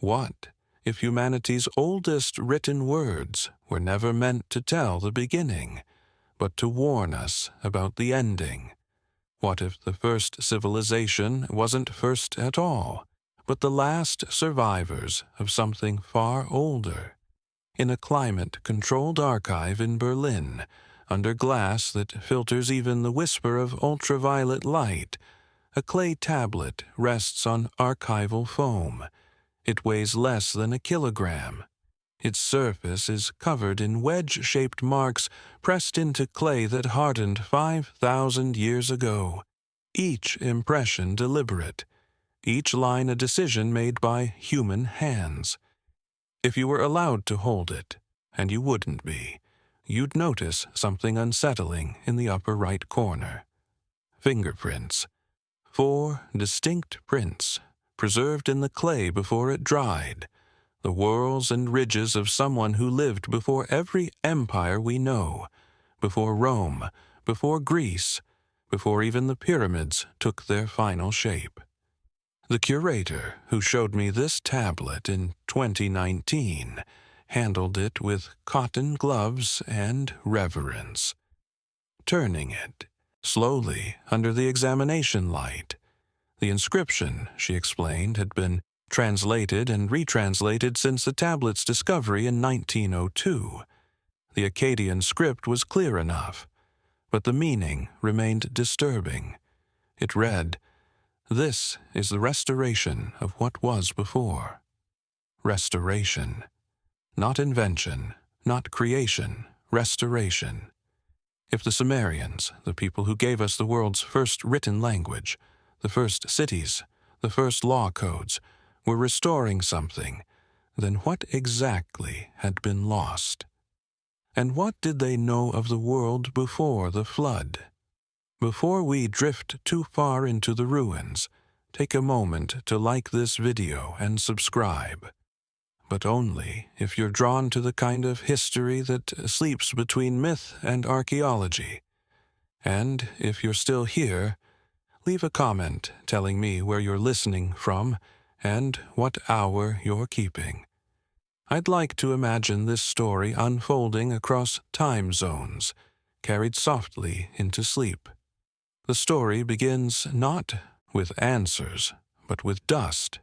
What if humanity's oldest written words were never meant to tell the beginning, but to warn us about the ending? What if the first civilization wasn't first at all, but the last survivors of something far older? In a climate-controlled archive in Berlin, under glass that filters even the whisper of ultraviolet light, a clay tablet rests on archival foam. It weighs less than a kilogram. Its surface is covered in wedge-shaped marks pressed into clay that hardened 5,000 years ago. Each impression deliberate, each line a decision made by human hands. If you were allowed to hold it, and you wouldn't be, you'd notice something unsettling in the upper right corner. Fingerprints. 4 distinct prints, preserved in the clay before it dried, the whorls and ridges of someone who lived before every empire we know, before Rome, before Greece, before even the pyramids took their final shape. The curator who showed me this tablet in 2019 handled it with cotton gloves and reverence. Turning it, slowly under the examination light. The inscription, she explained, had been translated and retranslated since the tablet's discovery in 1902. The Akkadian script was clear enough, but the meaning remained disturbing. It read, "This is the restoration of what was before." Restoration. Not invention, not creation, restoration. If the Sumerians, the people who gave us the world's first written language, the first cities, the first law codes, were restoring something, then what exactly had been lost? And what did they know of the world before the flood? Before we drift too far into the ruins, take a moment to like this video and subscribe. But only if you're drawn to the kind of history that sleeps between myth and archaeology. And if you're still here, leave a comment telling me where you're listening from and what hour you're keeping. I'd like to imagine this story unfolding across time zones, carried softly into sleep. The story begins not with answers, but with dust.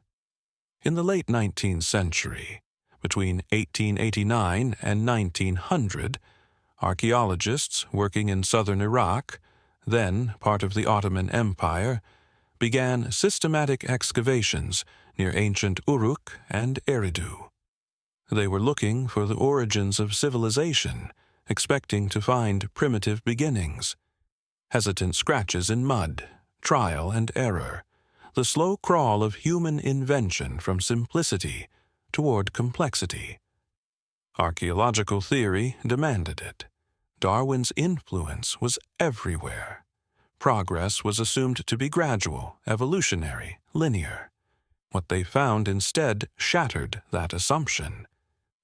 In the late 19th century, between 1889 and 1900, archaeologists working in southern Iraq, then part of the Ottoman Empire, began systematic excavations near ancient Uruk and Eridu. They were looking for the origins of civilization, expecting to find primitive beginnings. Hesitant scratches in mud, trial and error, the slow crawl of human invention from simplicity toward complexity. Archaeological theory demanded it. Darwin's influence was everywhere. Progress was assumed to be gradual, evolutionary, linear. What they found instead shattered that assumption.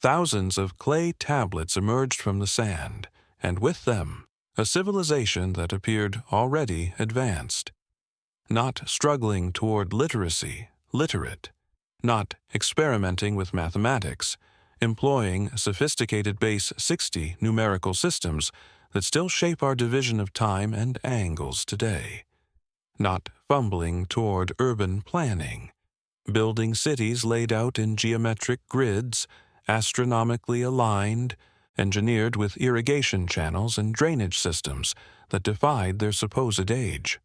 Thousands of clay tablets emerged from the sand, and with them, a civilization that appeared already advanced. Not struggling toward literacy, literate. Not experimenting with mathematics, employing sophisticated base 60 numerical systems that still shape our division of time and angles today. Not fumbling toward urban planning, building cities laid out in geometric grids, astronomically aligned, engineered with irrigation channels and drainage systems that defied their supposed age.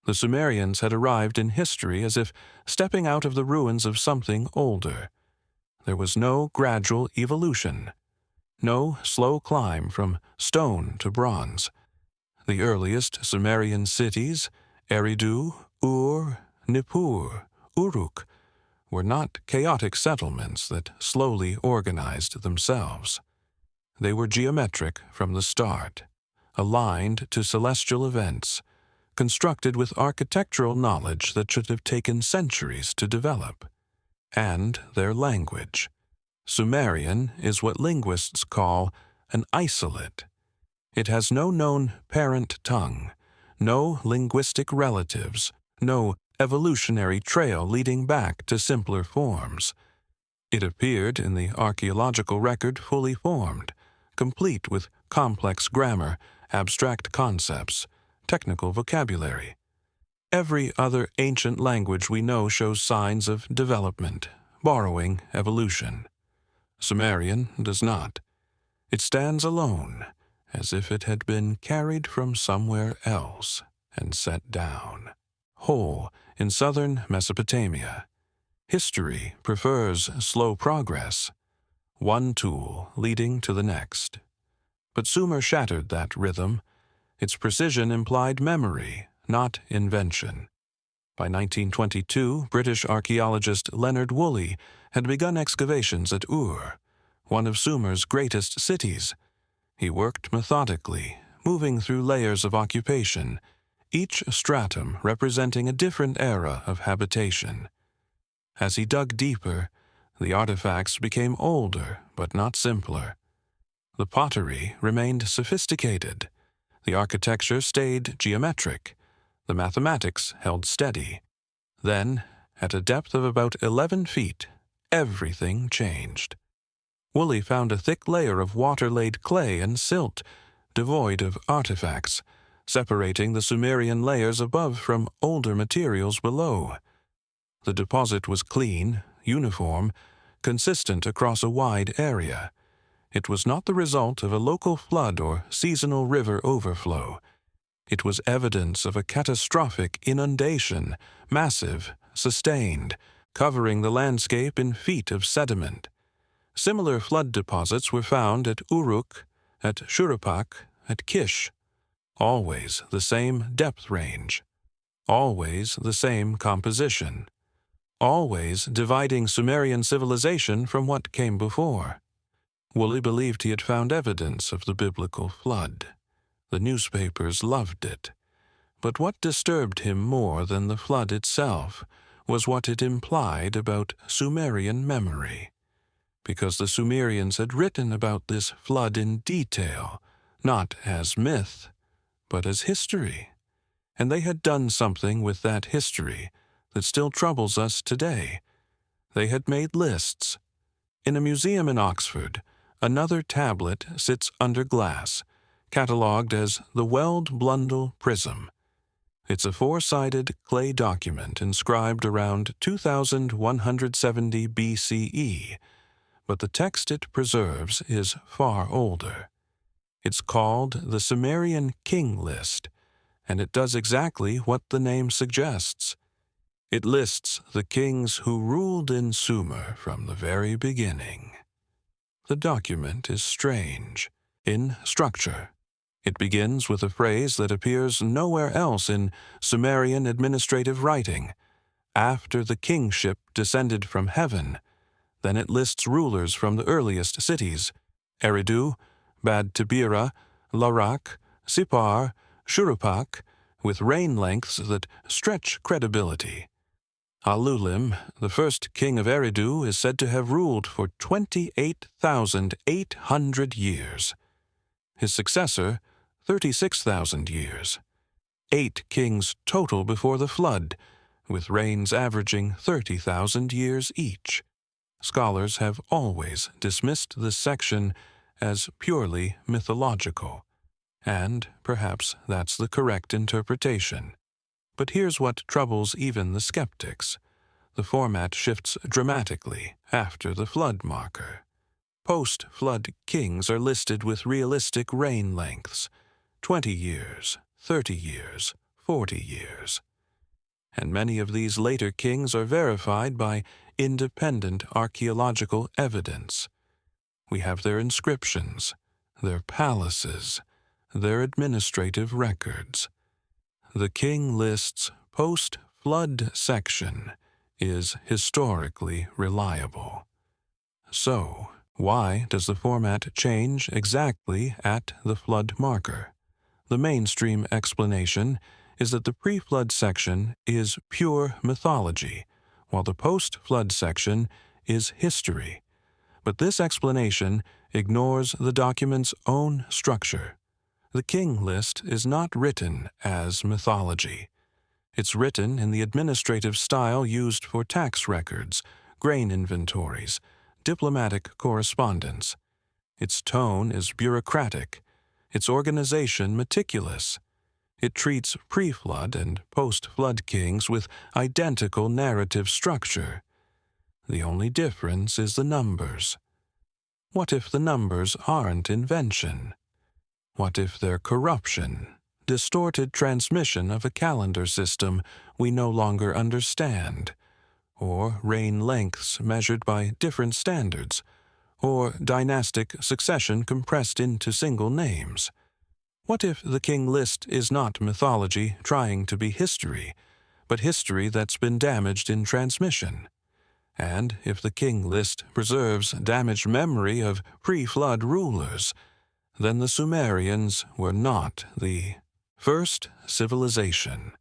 The Sumerians had arrived in history as if stepping out of the ruins of something older. There was no gradual evolution, no slow climb from stone to bronze. The earliest Sumerian cities, Eridu, Ur, Nippur, Uruk, were not chaotic settlements that slowly organized themselves. They were geometric from the start, aligned to celestial events, constructed with architectural knowledge that should have taken centuries to develop. And their language. Sumerian is what linguists call an isolate. It has no known parent tongue, no linguistic relatives, no evolutionary trail leading back to simpler forms. It appeared in the archaeological record fully formed, complete with complex grammar, abstract concepts, technical vocabulary. Every other ancient language we know shows signs of development, borrowing, evolution. Sumerian does not. It stands alone, as if it had been carried from somewhere else and set down, whole in southern Mesopotamia. History prefers slow progress, one tool leading to the next. But Sumer shattered that rhythm. Its precision implied memory, not invention. By 1922, British archaeologist Leonard Woolley had begun excavations at Ur, one of Sumer's greatest cities. He worked methodically, moving through layers of occupation, each stratum representing a different era of habitation. As he dug deeper, the artifacts became older but not simpler. The pottery remained sophisticated. The architecture stayed geometric. The mathematics held steady. Then, at a depth of about 11 feet, everything changed. Woolley found a thick layer of water-laid clay and silt, devoid of artifacts, separating the Sumerian layers above from older materials below. The deposit was clean, uniform, consistent across a wide area. It was not the result of a local flood or seasonal river overflow. It was evidence of a catastrophic inundation, massive, sustained, covering the landscape in feet of sediment. Similar flood deposits were found at Uruk, at Shuruppak, at Kish. Always the same depth range. Always the same composition. Always dividing Sumerian civilization from what came before. Woolley believed he had found evidence of the biblical flood. The newspapers loved it. But what disturbed him more than the flood itself was what it implied about Sumerian memory. Because the Sumerians had written about this flood in detail, not as myth, but as history. And they had done something with that history that still troubles us today. They had made lists. In a museum in Oxford, another tablet sits under glass, catalogued as the Weld Blundell Prism. It's a four-sided clay document inscribed around 2170 BCE, but the text it preserves is far older. It's called the Sumerian King List, and it does exactly what the name suggests. It lists the kings who ruled in Sumer from the very beginning. The document is strange in structure. It begins with a phrase that appears nowhere else in Sumerian administrative writing. After the kingship descended from heaven, then it lists rulers from the earliest cities, Eridu, Bad Tibira, Larak, Sippar, Shuruppak, with reign lengths that stretch credibility. Alulim, the first king of Eridu, is said to have ruled for 28,800 years. His successor, 36,000 years. 8 kings total before the flood, with reigns averaging 30,000 years each. Scholars have always dismissed this section as purely mythological, and perhaps that's the correct interpretation. But here's what troubles even the skeptics. The format shifts dramatically after the flood marker. Post-flood kings are listed with realistic reign lengths, 20 years, 30 years, 40 years. And many of these later kings are verified by independent archaeological evidence. We have their inscriptions, their palaces, their administrative records. The King List's post-flood section is historically reliable. So, why does the format change exactly at the flood marker? The mainstream explanation is that the pre-flood section is pure mythology, while the post-flood section is history. But this explanation ignores the document's own structure. The King List is not written as mythology. It's written in the administrative style used for tax records, grain inventories, diplomatic correspondence. Its tone is bureaucratic, its organization meticulous. It treats pre-flood and post-flood kings with identical narrative structure. The only difference is the numbers. What if the numbers aren't invention? What if they're corruption, distorted transmission of a calendar system we no longer understand, or reign lengths measured by different standards, or dynastic succession compressed into single names? What if the king list is not mythology trying to be history, but history that's been damaged in transmission? And if the king list preserves damaged memory of pre-flood rulers, then the Sumerians were not the first civilization.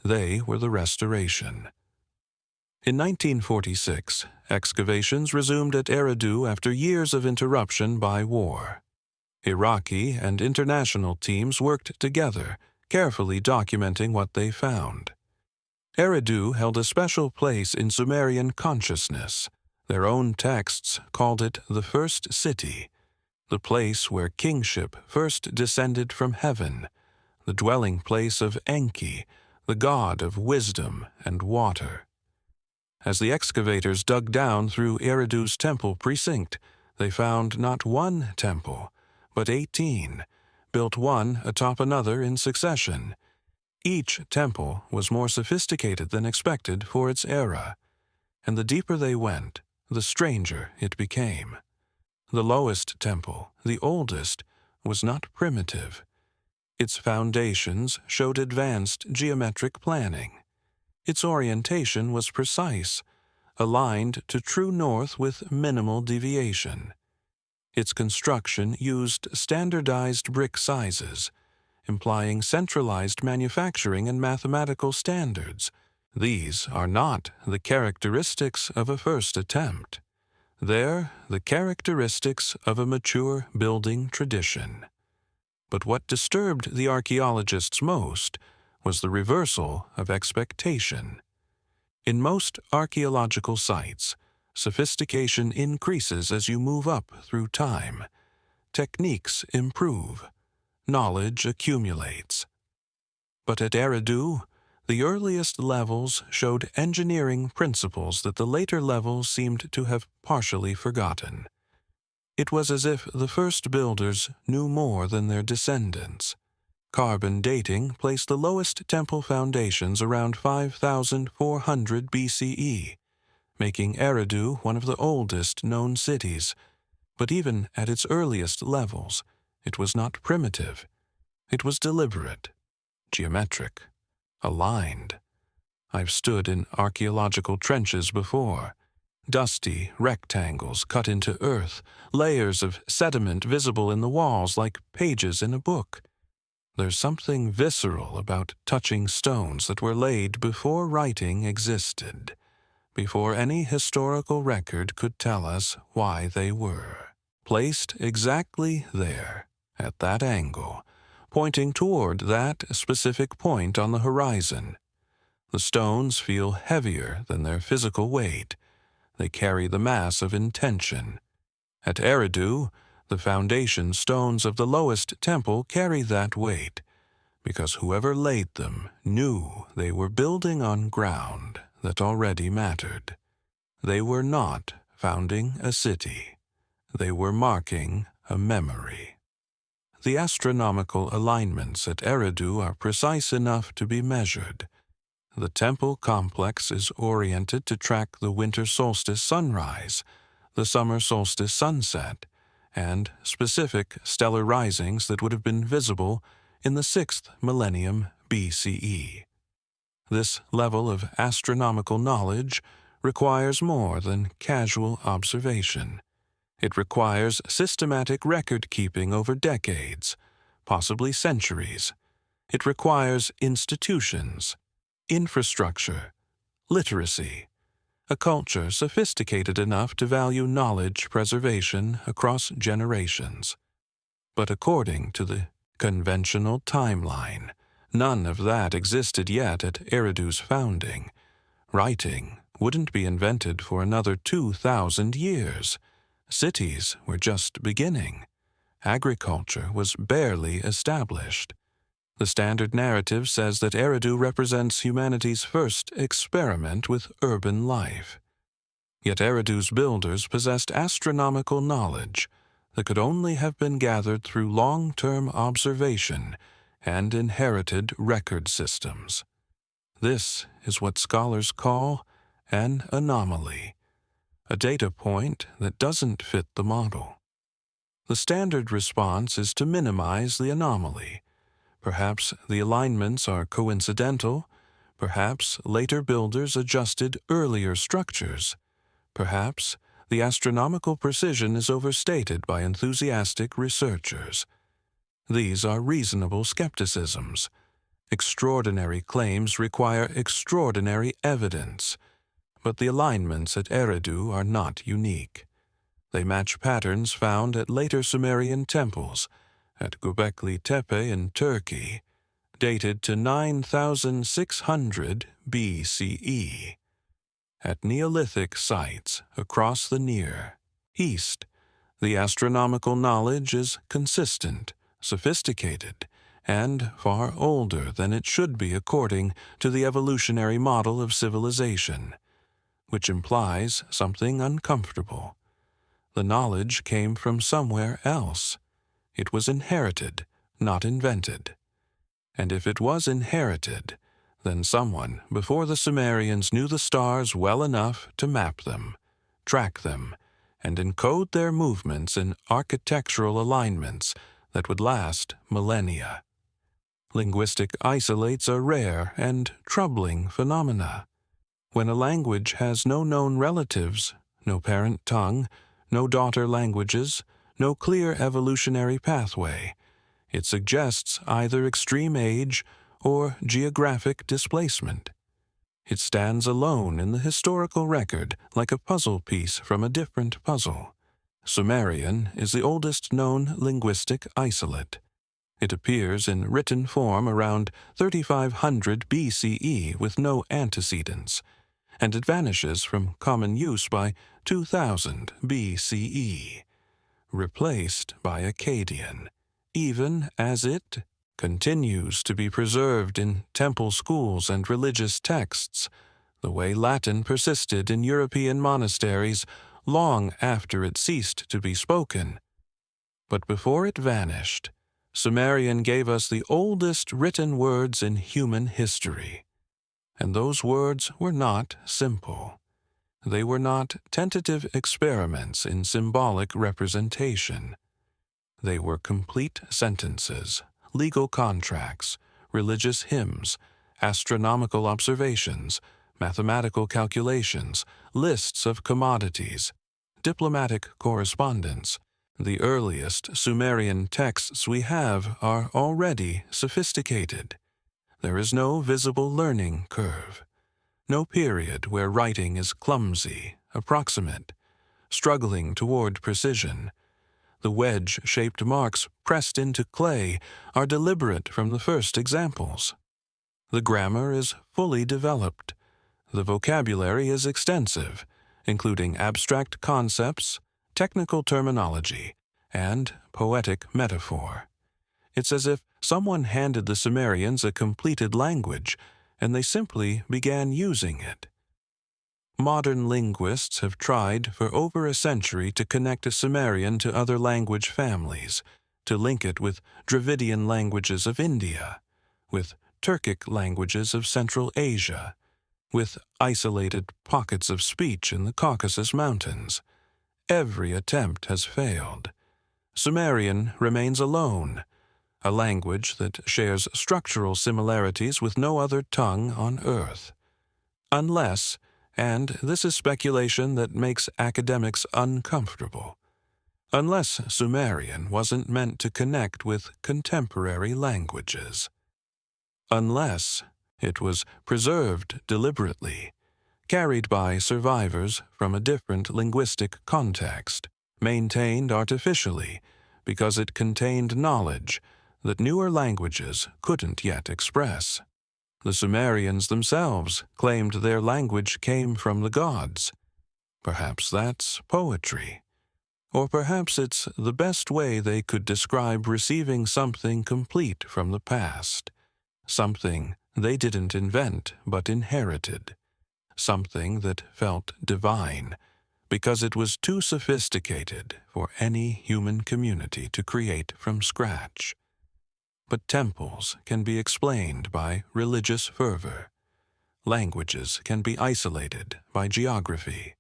They were the restoration. In 1946, excavations resumed at Eridu after years of interruption by war. Iraqi and international teams worked together, carefully documenting what they found. Eridu held a special place in Sumerian consciousness. Their own texts called it the first city, the place where kingship first descended from heaven, the dwelling place of Enki, the god of wisdom and water. As the excavators dug down through Eridu's temple precinct, they found not one temple, but 18, built one atop another in succession. Each temple was more sophisticated than expected for its era, and the deeper they went, the stranger it became. The lowest temple, the oldest, was not primitive. Its foundations showed advanced geometric planning. Its orientation was precise, aligned to true north with minimal deviation. Its construction used standardized brick sizes, implying centralized manufacturing and mathematical standards. These are not the characteristics of a first attempt. They're the characteristics of a mature building tradition. But what disturbed the archaeologists most was the reversal of expectation. In most archaeological sites, sophistication increases as you move up through time. Techniques improve. Knowledge accumulates. But at Eridu, the earliest levels showed engineering principles that the later levels seemed to have partially forgotten. It was as if the first builders knew more than their descendants. Carbon dating placed the lowest temple foundations around 5,400 BCE, making Eridu one of the oldest known cities. But even at its earliest levels, it was not primitive. It was deliberate, geometric, aligned. I've stood in archaeological trenches before. Dusty rectangles cut into earth, layers of sediment visible in the walls like pages in a book. There's something visceral about touching stones that were laid before writing existed, before any historical record could tell us why they were. Placed exactly there, at that angle, pointing toward that specific point on the horizon. The stones feel heavier than their physical weight. They carry the mass of intention. At Eridu, the foundation stones of the lowest temple carry that weight, because whoever laid them knew they were building on ground that already mattered. They were not founding a city. They were marking a memory. The astronomical alignments at Eridu are precise enough to be measured. The temple complex is oriented to track the winter solstice sunrise, the summer solstice sunset, and specific stellar risings that would have been visible in the 6th millennium BCE. This level of astronomical knowledge requires more than casual observation. It requires systematic record-keeping over decades, possibly centuries. It requires institutions, infrastructure, literacy, a culture sophisticated enough to value knowledge preservation across generations. But according to the conventional timeline, none of that existed yet at Eridu's founding. Writing wouldn't be invented for another 2,000 years. Cities were just beginning. Agriculture was barely established. The standard narrative says that Eridu represents humanity's first experiment with urban life. Yet Eridu's builders possessed astronomical knowledge that could only have been gathered through long-term observation and inherited record systems. This is what scholars call an anomaly, a data point that doesn't fit the model. The standard response is to minimize the anomaly. Perhaps the alignments are coincidental. Perhaps later builders adjusted earlier structures. Perhaps the astronomical precision is overstated by enthusiastic researchers. These are reasonable skepticisms. Extraordinary claims require extraordinary evidence. But the alignments at Eridu are not unique. They match patterns found at later Sumerian temples, at Göbekli Tepe in Turkey, dated to 9600 BCE. At Neolithic sites across the Near East, the astronomical knowledge is consistent, sophisticated, and far older than it should be according to the evolutionary model of civilization, which implies something uncomfortable. The knowledge came from somewhere else. It was inherited, not invented. And if it was inherited, then someone before the Sumerians knew the stars well enough to map them, track them, and encode their movements in architectural alignments that would last millennia. Linguistic isolates are rare and troubling phenomena. When a language has no known relatives, no parent tongue, no daughter languages, no clear evolutionary pathway, it suggests either extreme age or geographic displacement. It stands alone in the historical record like a puzzle piece from a different puzzle. Sumerian is the oldest known linguistic isolate. It appears in written form around 3500 BCE with no antecedents, and it vanishes from common use by 2000 BCE, replaced by Akkadian, even as it continues to be preserved in temple schools and religious texts, the way Latin persisted in European monasteries long after it ceased to be spoken. But before it vanished, Sumerian gave us the oldest written words in human history. And those words were not simple. They were not tentative experiments in symbolic representation. They were complete sentences, legal contracts, religious hymns, astronomical observations, mathematical calculations, lists of commodities, diplomatic correspondence. The earliest Sumerian texts we have are already sophisticated. There is no visible learning curve, no period where writing is clumsy, approximate, struggling toward precision. The wedge-shaped marks pressed into clay are deliberate from the first examples. The grammar is fully developed. The vocabulary is extensive, including abstract concepts, technical terminology, and poetic metaphor. It's as if someone handed the Sumerians a completed language, and they simply began using it. Modern linguists have tried for over a century to connect a Sumerian to other language families, to link it with Dravidian languages of India, with Turkic languages of Central Asia, with isolated pockets of speech in the Caucasus Mountains. Every attempt has failed. Sumerian remains alone, a language that shares structural similarities with no other tongue on Earth. Unless, and this is speculation that makes academics uncomfortable, unless Sumerian wasn't meant to connect with contemporary languages. Unless it was preserved deliberately, carried by survivors from a different linguistic context, maintained artificially because it contained knowledge that newer languages couldn't yet express. The Sumerians themselves claimed their language came from the gods. Perhaps that's poetry. Or perhaps it's the best way they could describe receiving something complete from the past, something they didn't invent but inherited, something that felt divine, because it was too sophisticated for any human community to create from scratch. But temples can be explained by religious fervor. Languages can be isolated by geography.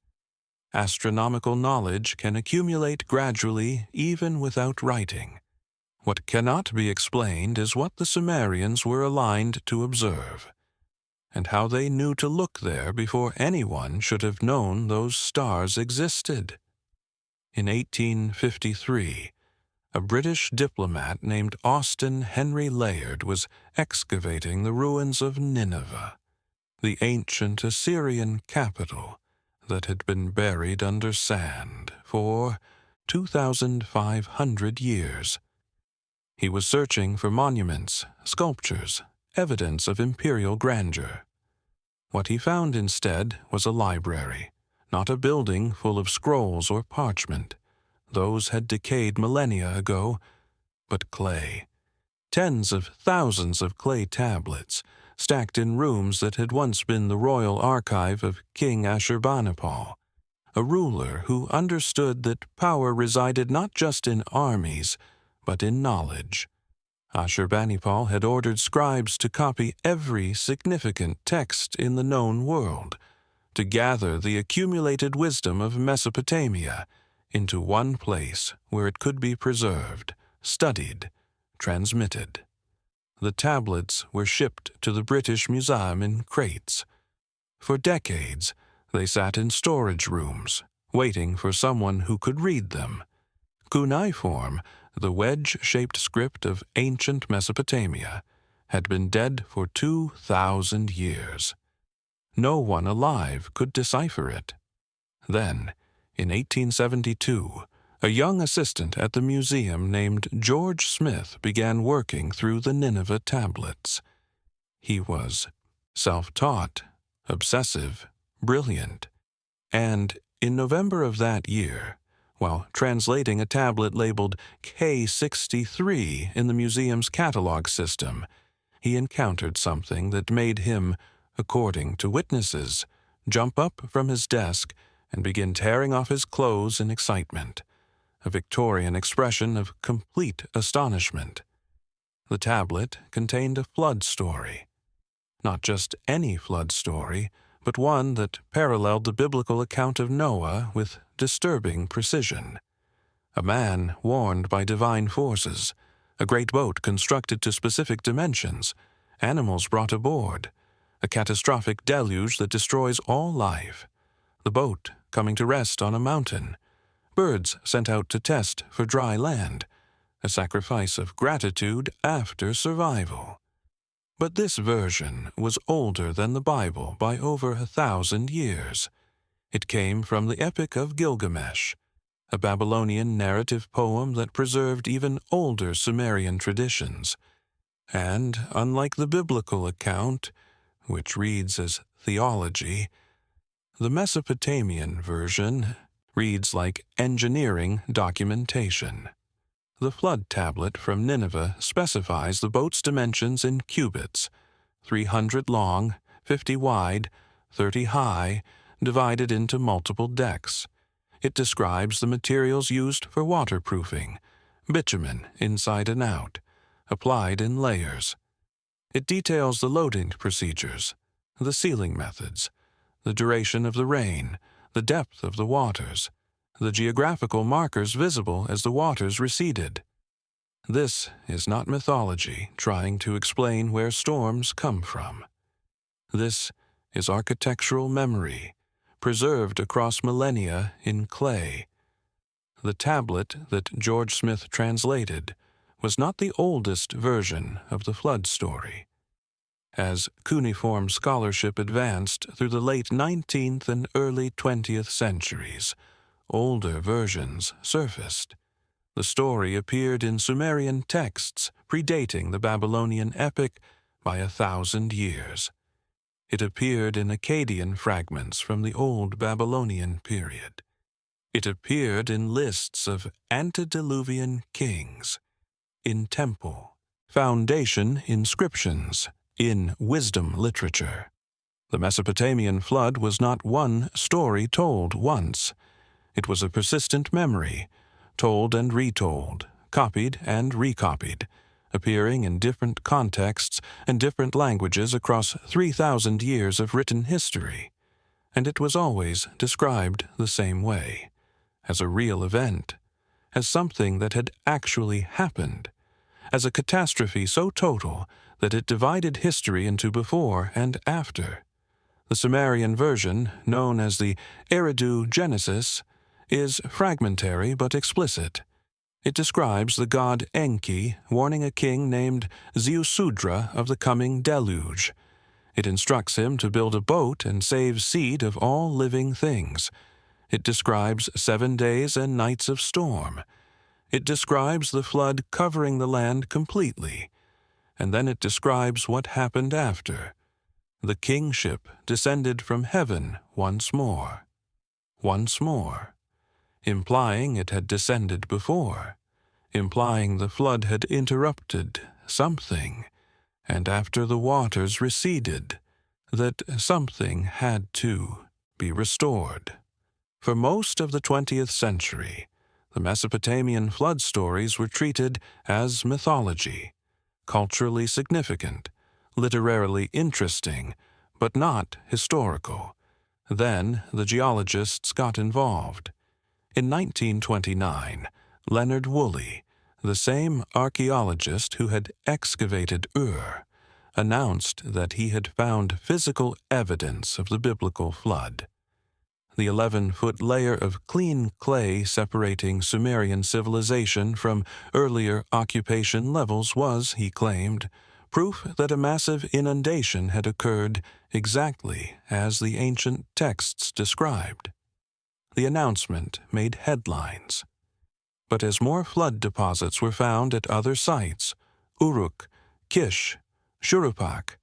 Astronomical knowledge can accumulate gradually even without writing. What cannot be explained is what the Sumerians were aligned to observe, and how they knew to look there before anyone should have known those stars existed. In 1853, a British diplomat named Austin Henry Layard was excavating the ruins of Nineveh, the ancient Assyrian capital that had been buried under sand for 2,500 years. He was searching for monuments, sculptures, evidence of imperial grandeur. What he found instead was a library, not a building full of scrolls or parchment. Those had decayed millennia ago, but clay. Tens of thousands of clay tablets, stacked in rooms that had once been the royal archive of King Ashurbanipal, a ruler who understood that power resided not just in armies, but in knowledge. Ashurbanipal had ordered scribes to copy every significant text in the known world, to gather the accumulated wisdom of Mesopotamia into one place where it could be preserved, studied, transmitted. The tablets were shipped to the British Museum in crates. For decades, they sat in storage rooms, waiting for someone who could read them. Cuneiform, the wedge-shaped script of ancient Mesopotamia, had been dead for 2,000 years. No one alive could decipher it. Then, in 1872, a young assistant at the museum named George Smith began working through the Nineveh tablets. He was self-taught, obsessive, brilliant, and in November of that year, while translating a tablet labeled K63 in the museum's catalog system, he encountered something that made him, according to witnesses, jump up from his desk and begin tearing off his clothes in excitement, a Victorian expression of complete astonishment. The tablet contained a flood story. Not just any flood story, but one that paralleled the biblical account of Noah with disturbing precision. A man warned by divine forces, a great boat constructed to specific dimensions, animals brought aboard, a catastrophic deluge that destroys all life, the boat coming to rest on a mountain, birds sent out to test for dry land, a sacrifice of gratitude after survival. But this version was older than the Bible by over 1,000 years. It came from the Epic of Gilgamesh, a Babylonian narrative poem that preserved even older Sumerian traditions. And, unlike the biblical account, which reads as theology, the Mesopotamian version reads like engineering documentation. The flood tablet from Nineveh specifies the boat's dimensions in cubits, 300 long, 50 wide, 30 high, divided into multiple decks. It describes the materials used for waterproofing, bitumen inside and out, applied in layers. It details the loading procedures, the sealing methods, the duration of the rain, the depth of the waters, the geographical markers visible as the waters receded. This is not mythology trying to explain where storms come from. This is architectural memory, preserved across millennia in clay. The tablet that George Smith translated was not the oldest version of the flood story. As cuneiform scholarship advanced through the late 19th and early 20th centuries, older versions surfaced. The story appeared in Sumerian texts predating the Babylonian epic, by 1,000 years. It appeared in Akkadian fragments from the Old Babylonian period. It appeared in lists of antediluvian kings, in temple, foundation inscriptions, in wisdom literature. The Mesopotamian flood was not one story told once. It was a persistent memory, told and retold, copied and recopied, appearing in different contexts and different languages across 3,000 years of written history. And it was always described the same way, as a real event, as something that had actually happened, as a catastrophe so total that it divided history into before and after. The Sumerian version, known as the Eridu Genesis, is fragmentary but explicit. It describes the god Enki warning a king named Ziusudra of the coming deluge. It instructs him to build a boat and save seed of all living things. It describes 7 days and nights of storm. It describes the flood covering the land completely. And then it describes what happened after. The kingship descended from heaven once more, implying it had descended before, implying the flood had interrupted something, and after the waters receded, that something had to be restored. For most of the 20th century, the Mesopotamian flood stories were treated as mythology, culturally significant, literarily interesting, but not historical. Then the geologists got involved. In 1929, Leonard Woolley, the same archaeologist who had excavated Ur, announced that he had found physical evidence of the biblical flood. The 11-foot layer of clean clay separating Sumerian civilization from earlier occupation levels was, he claimed, proof that a massive inundation had occurred exactly as the ancient texts described. The announcement made headlines. But as more flood deposits were found at other sites, Uruk, Kish, Shuruppak,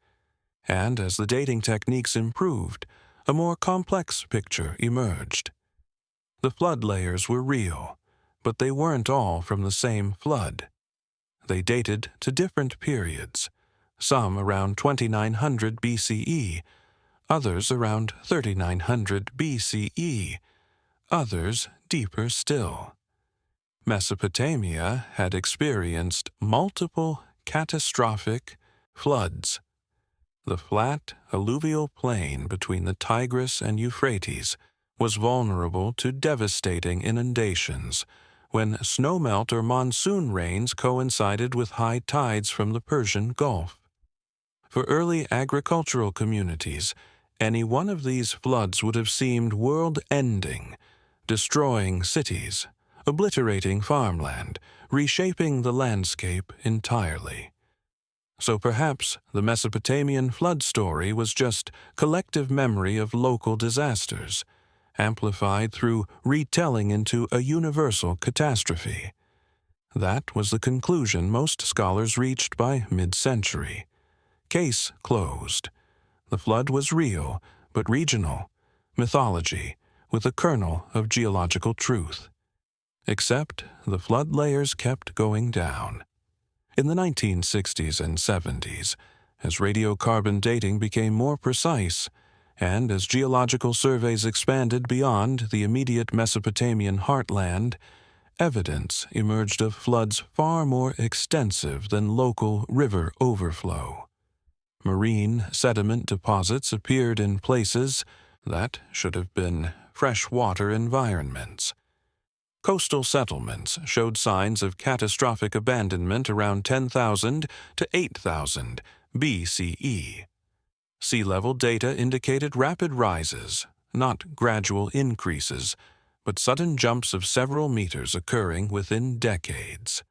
and as the dating techniques improved, a more complex picture emerged. The flood layers were real, but they weren't all from the same flood. They dated to different periods, some around 2900 BCE, others around 3900 BCE, others deeper still. Mesopotamia had experienced multiple catastrophic floods. The flat alluvial plain between the Tigris and Euphrates was vulnerable to devastating inundations when snowmelt or monsoon rains coincided with high tides from the Persian Gulf. For early agricultural communities, any one of these floods would have seemed world-ending, destroying cities, obliterating farmland, reshaping the landscape entirely. So perhaps the Mesopotamian flood story was just collective memory of local disasters, amplified through retelling into a universal catastrophe. That was the conclusion most scholars reached by mid-century. Case closed. The flood was real, but regional, mythology, with a kernel of geological truth. Except the flood layers kept going down. In the 1960s and 70s, as radiocarbon dating became more precise, and as geological surveys expanded beyond the immediate Mesopotamian heartland, evidence emerged of floods far more extensive than local river overflow. Marine sediment deposits appeared in places that should have been freshwater environments. Coastal settlements showed signs of catastrophic abandonment around 10,000 to 8,000 BCE. Sea level data indicated rapid rises, not gradual increases, but sudden jumps of several meters occurring within decades.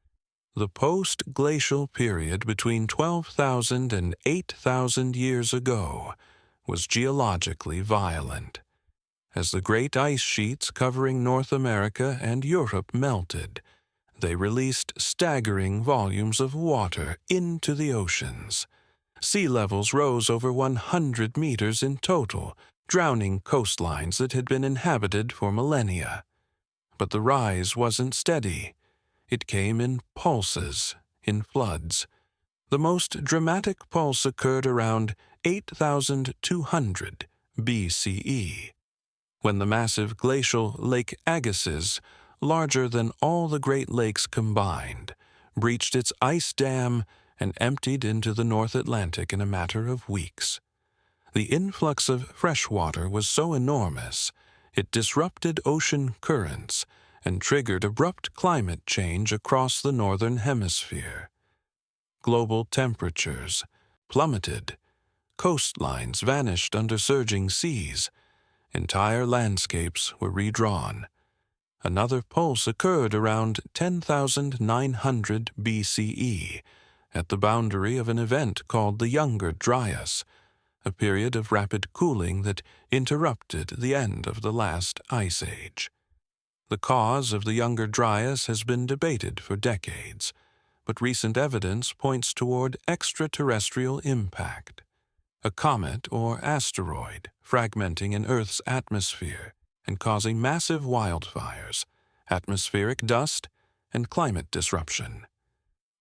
The post-glacial period between 12,000 and 8,000 years ago was geologically violent. As the great ice sheets covering North America and Europe melted, they released staggering volumes of water into the oceans. Sea levels rose over 100 meters in total, drowning coastlines that had been inhabited for millennia. But the rise wasn't steady. It came in pulses, in floods. The most dramatic pulse occurred around 8,200 BCE, when the massive glacial Lake Agassiz, larger than all the Great Lakes combined, breached its ice dam and emptied into the North Atlantic in a matter of weeks. The influx of fresh water was so enormous, it disrupted ocean currents and triggered abrupt climate change across the northern hemisphere. Global temperatures plummeted, coastlines vanished under surging seas, entire landscapes were redrawn. Another pulse occurred around 10,900 BCE at the boundary of an event called the Younger Dryas, a period of rapid cooling that interrupted the end of the last ice age. The cause of the Younger Dryas has been debated for decades, but recent evidence points toward extraterrestrial impact. A comet or asteroid fragmenting an Earth's atmosphere and causing massive wildfires, atmospheric dust, and climate disruption.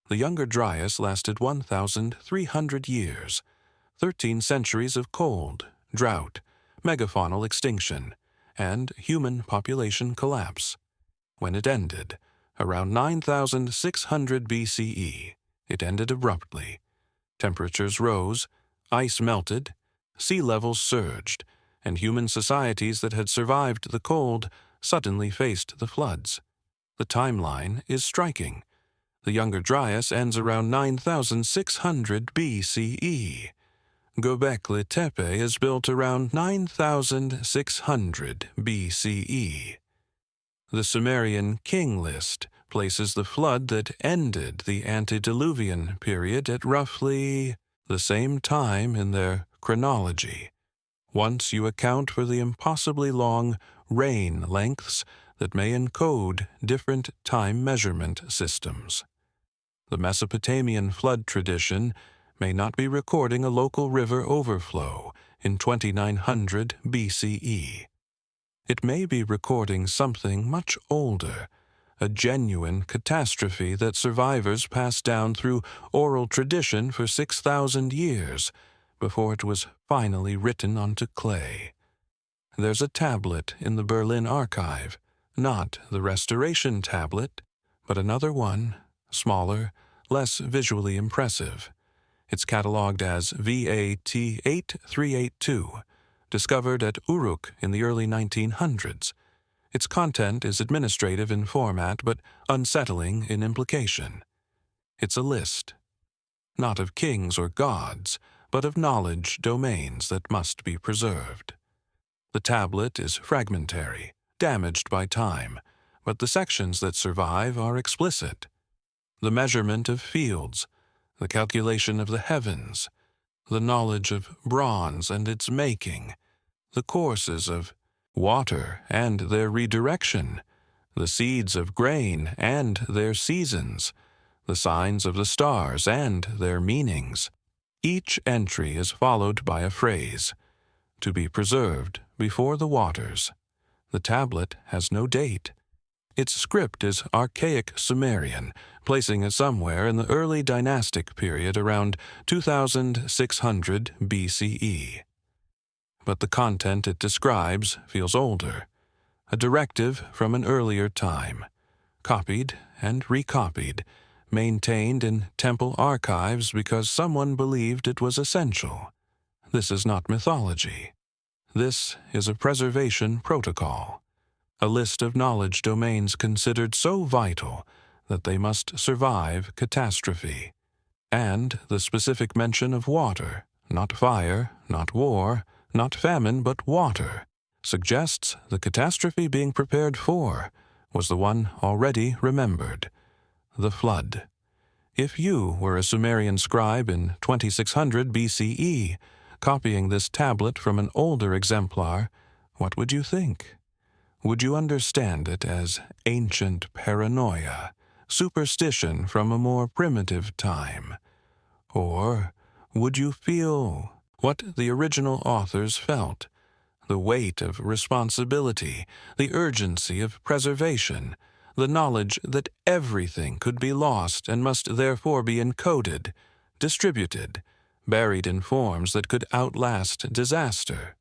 The Younger Dryas lasted 1,300 years, 13 centuries of cold, drought, megafaunal extinction, and human population collapse. When it ended, around 9,600 BCE, it ended abruptly. Temperatures rose, ice melted, sea levels surged, and human societies that had survived the cold suddenly faced the floods. The timeline is striking. The Younger Dryas ends around 9,600 BCE. Göbekli Tepe is built around 9,600 BCE. The Sumerian king list places the flood that ended the antediluvian period at roughly the same time in their chronology, once you account for the impossibly long reign lengths that may encode different time measurement systems. The Mesopotamian flood tradition may not be recording a local river overflow in 2900 BCE. It may be recording something much older, a genuine catastrophe that survivors passed down through oral tradition for 6,000 years before it was finally written onto clay. There's a tablet in the Berlin archive, not the Restoration tablet, but another one, smaller, less visually impressive. It's catalogued as VAT 8382, discovered at Uruk in the early 1900s. Its content is administrative in format but unsettling in implication. It's a list, not of kings or gods, but of knowledge domains that must be preserved. The tablet is fragmentary, damaged by time, but the sections that survive are explicit. The measurement of fields, the calculation of the heavens, the knowledge of bronze and its making, the courses of water and their redirection, the seeds of grain and their seasons, the signs of the stars and their meanings. Each entry is followed by a phrase, to be preserved before the waters. The tablet has no date. Its script is archaic Sumerian, placing it somewhere in the early dynastic period around 2600 BCE. But the content it describes feels older, a directive from an earlier time, copied and recopied, maintained in temple archives because someone believed it was essential. This is not mythology. This is a preservation protocol, a list of knowledge domains considered so vital that they must survive catastrophe, and the specific mention of water, not fire, not war, not famine, but water, suggests the catastrophe being prepared for was the one already remembered, the flood. If you were a Sumerian scribe in 2600 BCE, copying this tablet from an older exemplar, what would you think? Would you understand it as ancient paranoia, superstition from a more primitive time? Or would you feel what the original authors felt? The weight of responsibility, the urgency of preservation, the knowledge that everything could be lost and must therefore be encoded, distributed, buried in forms that could outlast disaster.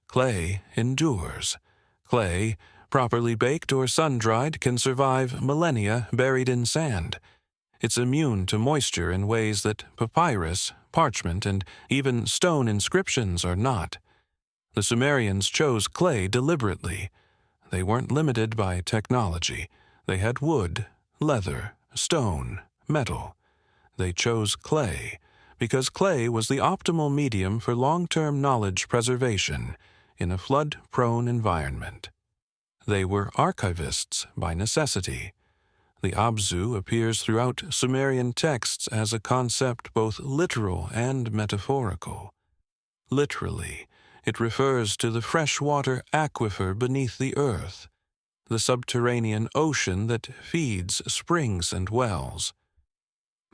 Clay endures. Clay, properly baked or sun-dried, can survive millennia buried in sand. It's immune to moisture in ways that papyrus, parchment, and even stone inscriptions are not. The Sumerians chose clay deliberately. They weren't limited by technology. They had wood, leather, stone, metal. They chose clay because clay was the optimal medium for long-term knowledge preservation in a flood-prone environment. They were archivists by necessity. The Abzu appears throughout Sumerian texts as a concept both literal and metaphorical. Literally, it refers to the freshwater aquifer beneath the earth, the subterranean ocean that feeds springs and wells.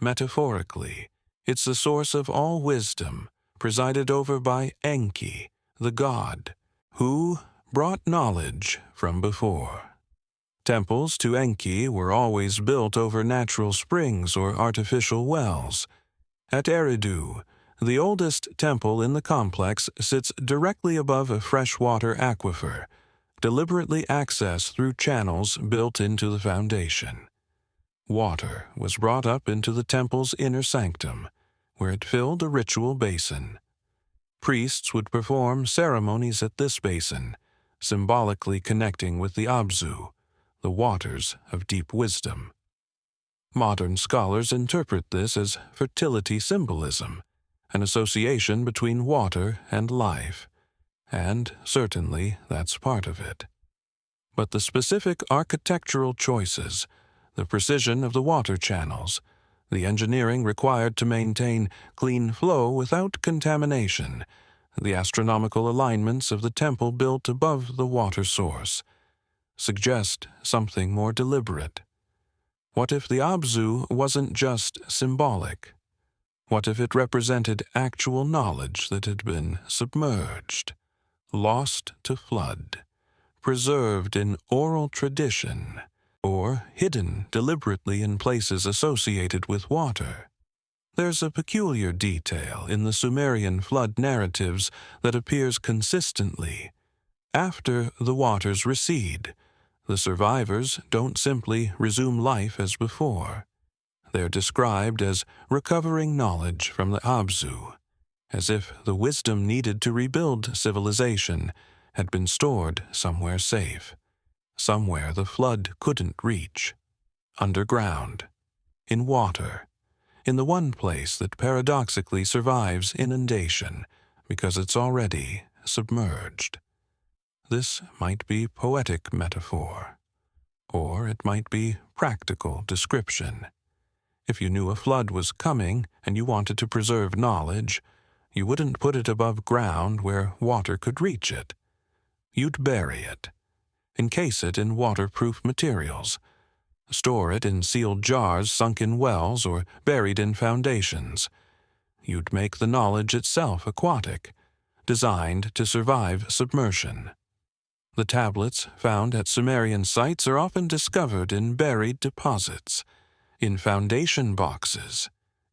Metaphorically, it's the source of all wisdom, presided over by Enki, the god, who brought knowledge from before. Temples to Enki were always built over natural springs or artificial wells. At Eridu, the oldest temple in the complex sits directly above a freshwater aquifer, deliberately accessed through channels built into the foundation. Water was brought up into the temple's inner sanctum, where it filled a ritual basin. Priests would perform ceremonies at this basin, symbolically connecting with the Abzu, the waters of deep wisdom. Modern scholars interpret this as fertility symbolism, an association between water and life, and certainly that's part of it. But the specific architectural choices, the precision of the water channels, the engineering required to maintain clean flow without contamination, the astronomical alignments of the temple built above the water source, suggest something more deliberate. What if the Abzu wasn't just symbolic? What if it represented actual knowledge that had been submerged, lost to flood, preserved in oral tradition, or hidden deliberately in places associated with water? There's a peculiar detail in the Sumerian flood narratives that appears consistently. After the waters recede, the survivors don't simply resume life as before. They're described as recovering knowledge from the Abzu, as if the wisdom needed to rebuild civilization had been stored somewhere safe, somewhere the flood couldn't reach, underground, in water, in the one place that paradoxically survives inundation because it's already submerged. This might be poetic metaphor, or it might be practical description. If you knew a flood was coming and you wanted to preserve knowledge, you wouldn't put it above ground where water could reach it. You'd bury it, encase it in waterproof materials, store it in sealed jars sunk in wells or buried in foundations. You'd make the knowledge itself aquatic, designed to survive submersion. The tablets found at Sumerian sites are often discovered in buried deposits, in foundation boxes,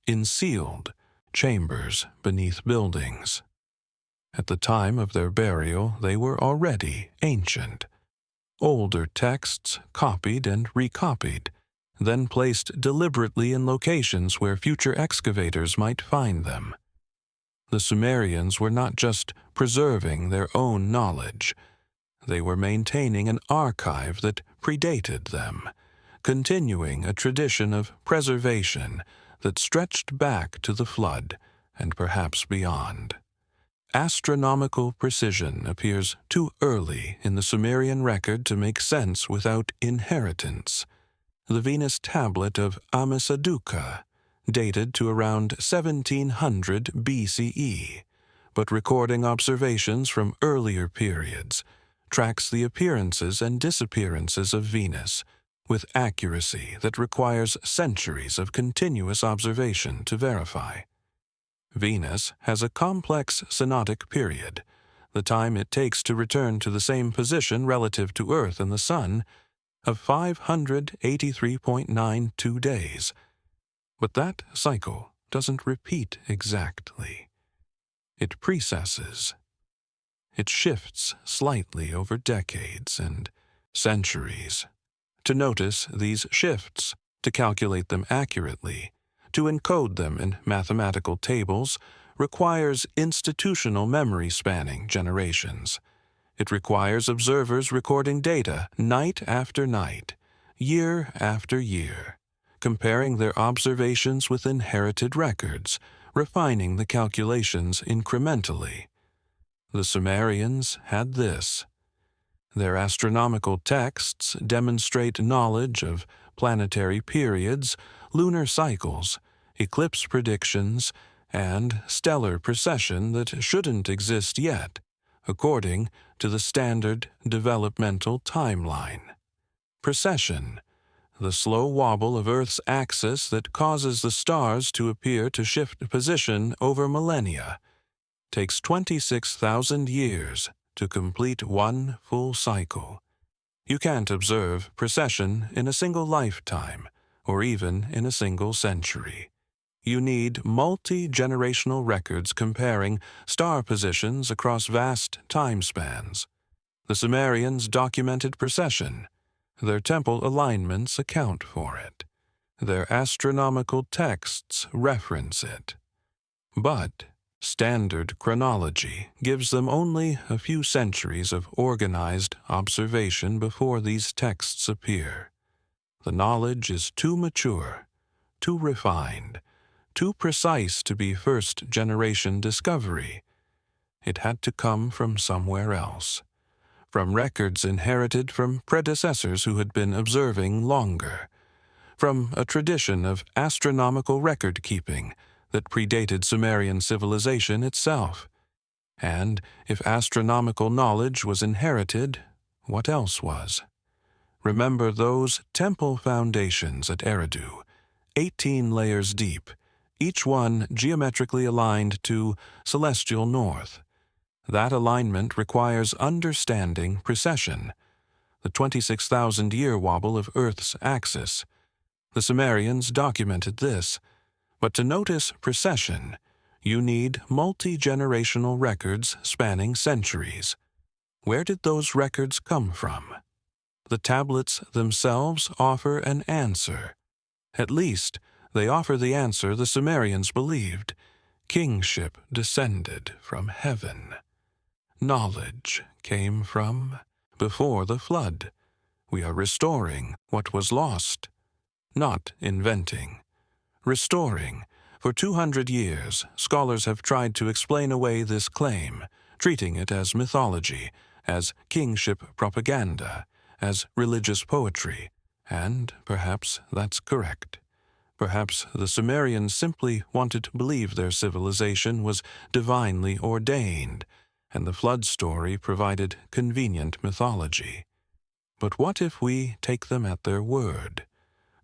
in sealed chambers beneath buildings. At the time of their burial, they were already ancient. Older texts copied and recopied, then placed deliberately in locations where future excavators might find them. The Sumerians were not just preserving their own knowledge. They were maintaining an archive that predated them, continuing a tradition of preservation that stretched back to the flood and perhaps beyond. Astronomical precision appears too early in the Sumerian record to make sense without inheritance. The Venus tablet of Amisaduqa, dated to around 1700 BCE, but recording observations from earlier periods, tracks the appearances and disappearances of Venus with accuracy that requires centuries of continuous observation to verify. Venus has a complex synodic period, the time it takes to return to the same position relative to Earth and the Sun, of 583.92 days. But that cycle doesn't repeat exactly. It precesses. It shifts slightly over decades and centuries. To notice these shifts, to calculate them accurately, to encode them in mathematical tables, requires institutional memory spanning generations. It requires observers recording data night after night, year after year, comparing their observations with inherited records, refining the calculations incrementally. The Sumerians had this. Their astronomical texts demonstrate knowledge of planetary periods, lunar cycles, eclipse predictions, and stellar precession that shouldn't exist yet, according to the standard developmental timeline. Precession, the slow wobble of Earth's axis that causes the stars to appear to shift position over millennia, takes 26,000 years to complete one full cycle. You can't observe precession in a single lifetime, or even in a single century. You need multi-generational records comparing star positions across vast time spans. The Sumerians documented precession. Their temple alignments account for it. Their astronomical texts reference it. But standard chronology gives them only a few centuries of organized observation before these texts appear. The knowledge is too mature, too refined, too precise to be first-generation discovery. It had to come from somewhere else, from records inherited from predecessors who had been observing longer, from a tradition of astronomical record-keeping that predated Sumerian civilization itself. And if astronomical knowledge was inherited, what else was? Remember those temple foundations at Eridu, 18 layers deep, each one geometrically aligned to celestial north. That alignment requires understanding precession, the 26,000-year wobble of Earth's axis. The Sumerians documented this. But to notice precession, you need multi-generational records spanning centuries. Where did those records come from? The tablets themselves offer an answer. At least, they offer the answer the Sumerians believed. Kingship descended from heaven. Knowledge came from before the flood. We are restoring what was lost, not inventing. Restoring. For 200 years, scholars have tried to explain away this claim, treating it as mythology, as kingship propaganda, as religious poetry, and perhaps that's correct. Perhaps the Sumerians simply wanted to believe their civilization was divinely ordained, and the flood story provided convenient mythology. But what if we take them at their word?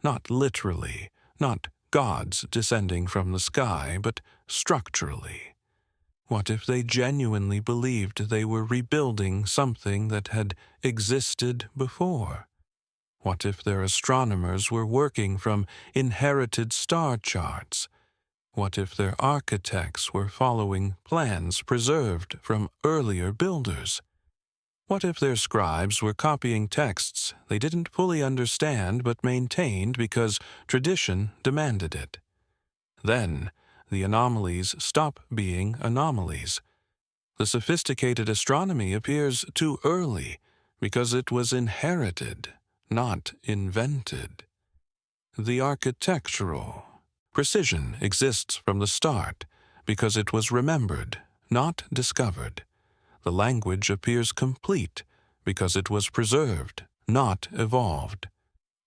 Not literally, not gods descending from the sky, but structurally. What if they genuinely believed they were rebuilding something that had existed before? What if their astronomers were working from inherited star charts? What if their architects were following plans preserved from earlier builders? What if their scribes were copying texts they didn't fully understand but maintained because tradition demanded it? Then, the anomalies stop being anomalies. The sophisticated astronomy appears too early because it was inherited, not invented. The architectural precision exists from the start because it was remembered, not discovered. The language appears complete because it was preserved, not evolved.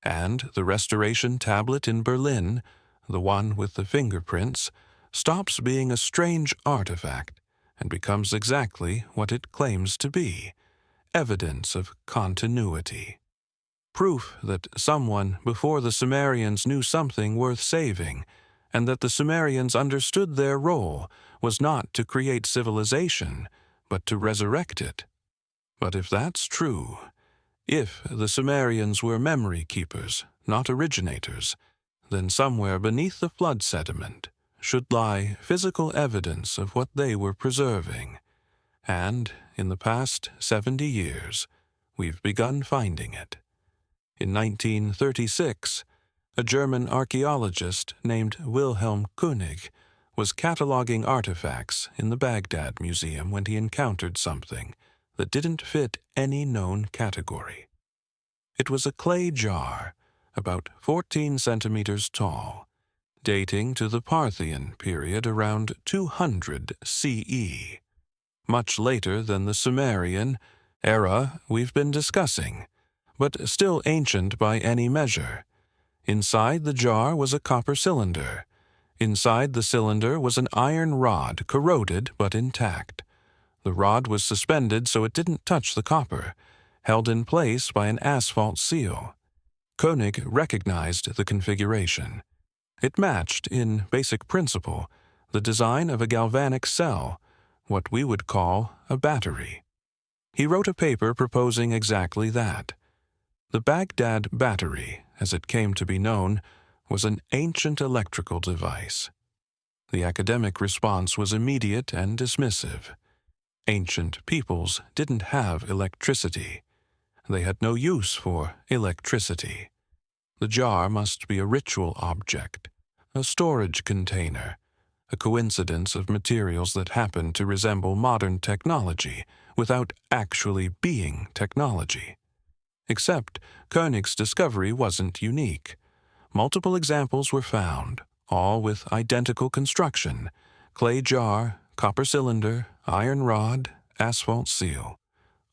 And the restoration tablet in Berlin, the one with the fingerprints, stops being a strange artifact and becomes exactly what it claims to be, evidence of continuity. Proof that someone before the Sumerians knew something worth saving, and that the Sumerians understood their role was not to create civilization, but to resurrect it. But if that's true, if the Sumerians were memory keepers, not originators, then somewhere beneath the flood sediment should lie physical evidence of what they were preserving. And in the past 70 years, we've begun finding it. In 1936, a German archaeologist named Wilhelm König was cataloging artifacts in the Baghdad Museum when he encountered something that didn't fit any known category. It was a clay jar, about 14 centimeters tall, dating to the Parthian period around 200 CE, much later than the Sumerian era we've been discussing, but still ancient by any measure. Inside the jar was a copper cylinder. Inside the cylinder was an iron rod, corroded but intact. The rod was suspended so it didn't touch the copper, held in place by an asphalt seal. König recognized the configuration. It matched, in basic principle, the design of a galvanic cell, what we would call a battery. He wrote a paper proposing exactly that. The Baghdad battery, as it came to be known, was an ancient electrical device. The academic response was immediate and dismissive. Ancient peoples didn't have electricity. They had no use for electricity. The jar must be a ritual object, a storage container, a coincidence of materials that happen to resemble modern technology without actually being technology. Except Koenig's discovery wasn't unique. Multiple examples were found, all with identical construction: clay jar, copper cylinder, iron rod, asphalt seal,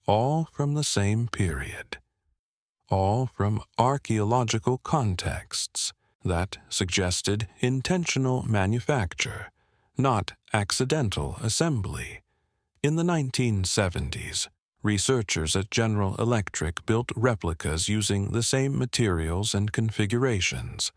all from the same period. All from archaeological contexts that suggested intentional manufacture, not accidental assembly. In the 1970s, researchers at General Electric built replicas using the same materials and configurations.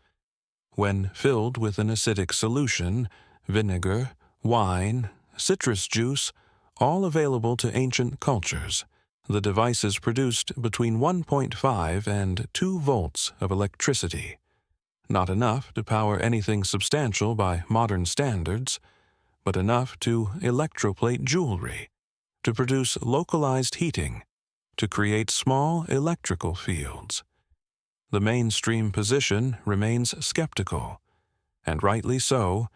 When filled with an acidic solution, vinegar, wine, citrus juice, all available to ancient cultures, the devices produced between 1.5 and 2 volts of electricity. Not enough to power anything substantial by modern standards, but enough to electroplate jewelry, to produce localized heating, to create small electrical fields. The mainstream position remains skeptical, and rightly so.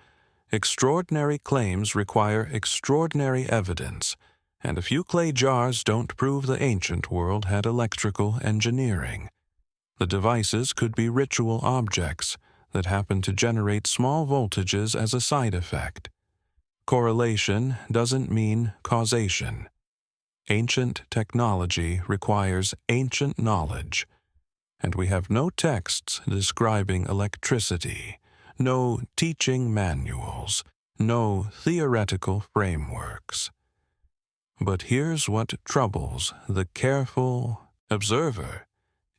Extraordinary claims require extraordinary evidence, and a few clay jars don't prove the ancient world had electrical engineering. The devices could be ritual objects that happen to generate small voltages as a side effect. Correlation doesn't mean causation. Ancient technology requires ancient knowledge, and we have no texts describing electricity, no teaching manuals, no theoretical frameworks. But here's what troubles the careful observer.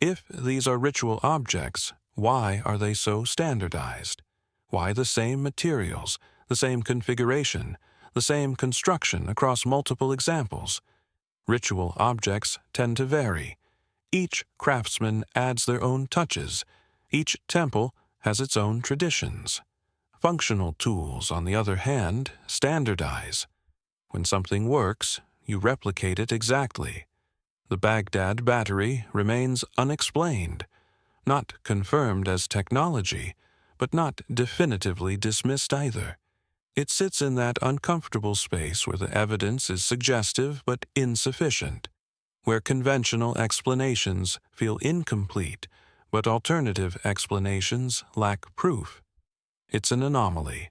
If these are ritual objects, why are they so standardized? Why the same materials, the same configuration, the same construction across multiple examples? Ritual objects tend to vary. Each craftsman adds their own touches. Each temple has its own traditions. Functional tools, on the other hand, standardize. When something works, you replicate it exactly. The Baghdad battery remains unexplained, not confirmed as technology, but not definitively dismissed either. It sits in that uncomfortable space where the evidence is suggestive but insufficient, where conventional explanations feel incomplete, but alternative explanations lack proof. It's an anomaly,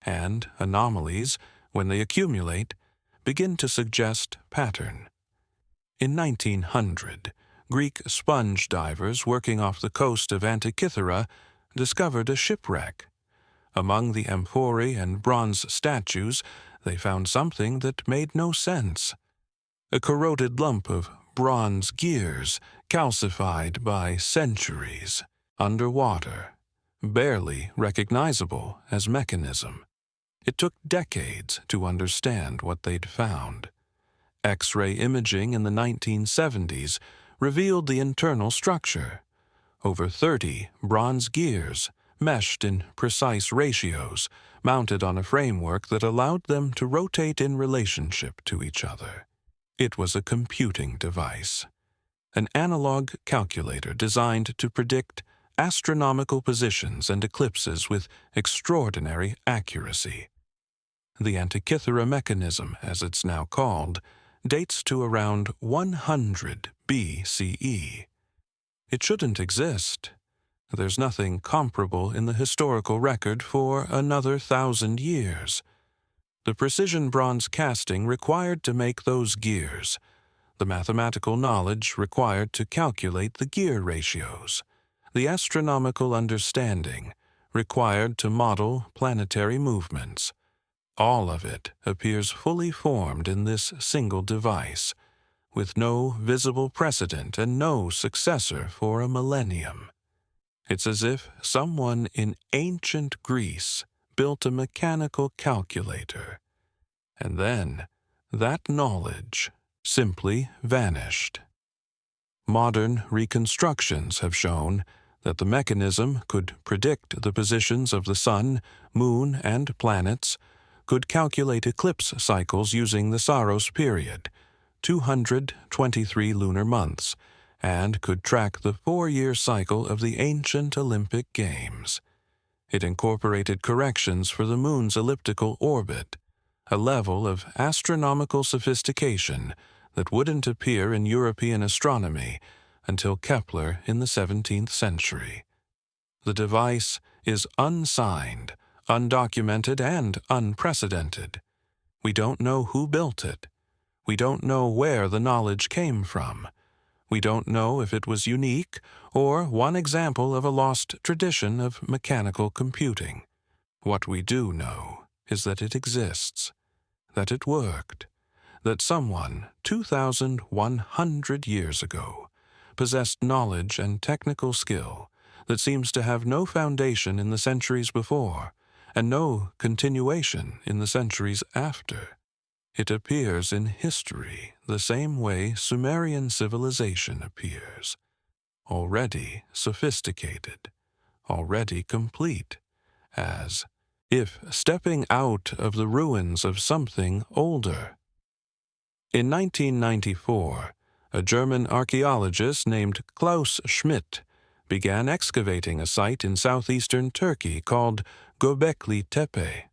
and anomalies, when they accumulate, begin to suggest pattern. In 1900, Greek sponge divers working off the coast of Antikythera discovered a shipwreck. Among the amphorae and bronze statues, they found something that made no sense. A corroded lump of bronze gears, calcified by centuries, underwater, barely recognizable as mechanism. It took decades to understand what they'd found. X-ray imaging in the 1970s revealed the internal structure. Over 30 bronze gears, meshed in precise ratios, mounted on a framework that allowed them to rotate in relationship to each other. It was a computing device, an analog calculator designed to predict astronomical positions and eclipses with extraordinary accuracy. The Antikythera mechanism, as it's now called, dates to around 100 BCE. It shouldn't exist. There's nothing comparable in the historical record for another 1,000 years. The precision bronze casting required to make those gears, the mathematical knowledge required to calculate the gear ratios, the astronomical understanding required to model planetary movements. All of it appears fully formed in this single device, with no visible precedent and no successor for a millennium. It's as if someone in ancient Greece built a mechanical calculator, and then that knowledge simply vanished. Modern reconstructions have shown that the mechanism could predict the positions of the sun, moon, and planets, could calculate eclipse cycles using the Saros period, 223 lunar months, and could track the 4-year cycle of the ancient Olympic Games. It incorporated corrections for the moon's elliptical orbit, a level of astronomical sophistication that wouldn't appear in European astronomy until Kepler in the 17th century. The device is unsigned, undocumented, and unprecedented. We don't know who built it. We don't know where the knowledge came from. We don't know if it was unique or one example of a lost tradition of mechanical computing. What we do know is that it exists, that it worked, that someone 2,100 years ago possessed knowledge and technical skill that seems to have no foundation in the centuries before and no continuation in the centuries after. It appears in history the same way Sumerian civilization appears, already sophisticated, already complete, as if stepping out of the ruins of something older. In 1994, a German archaeologist named Klaus Schmidt began excavating a site in southeastern Turkey called Göbekli Tepe.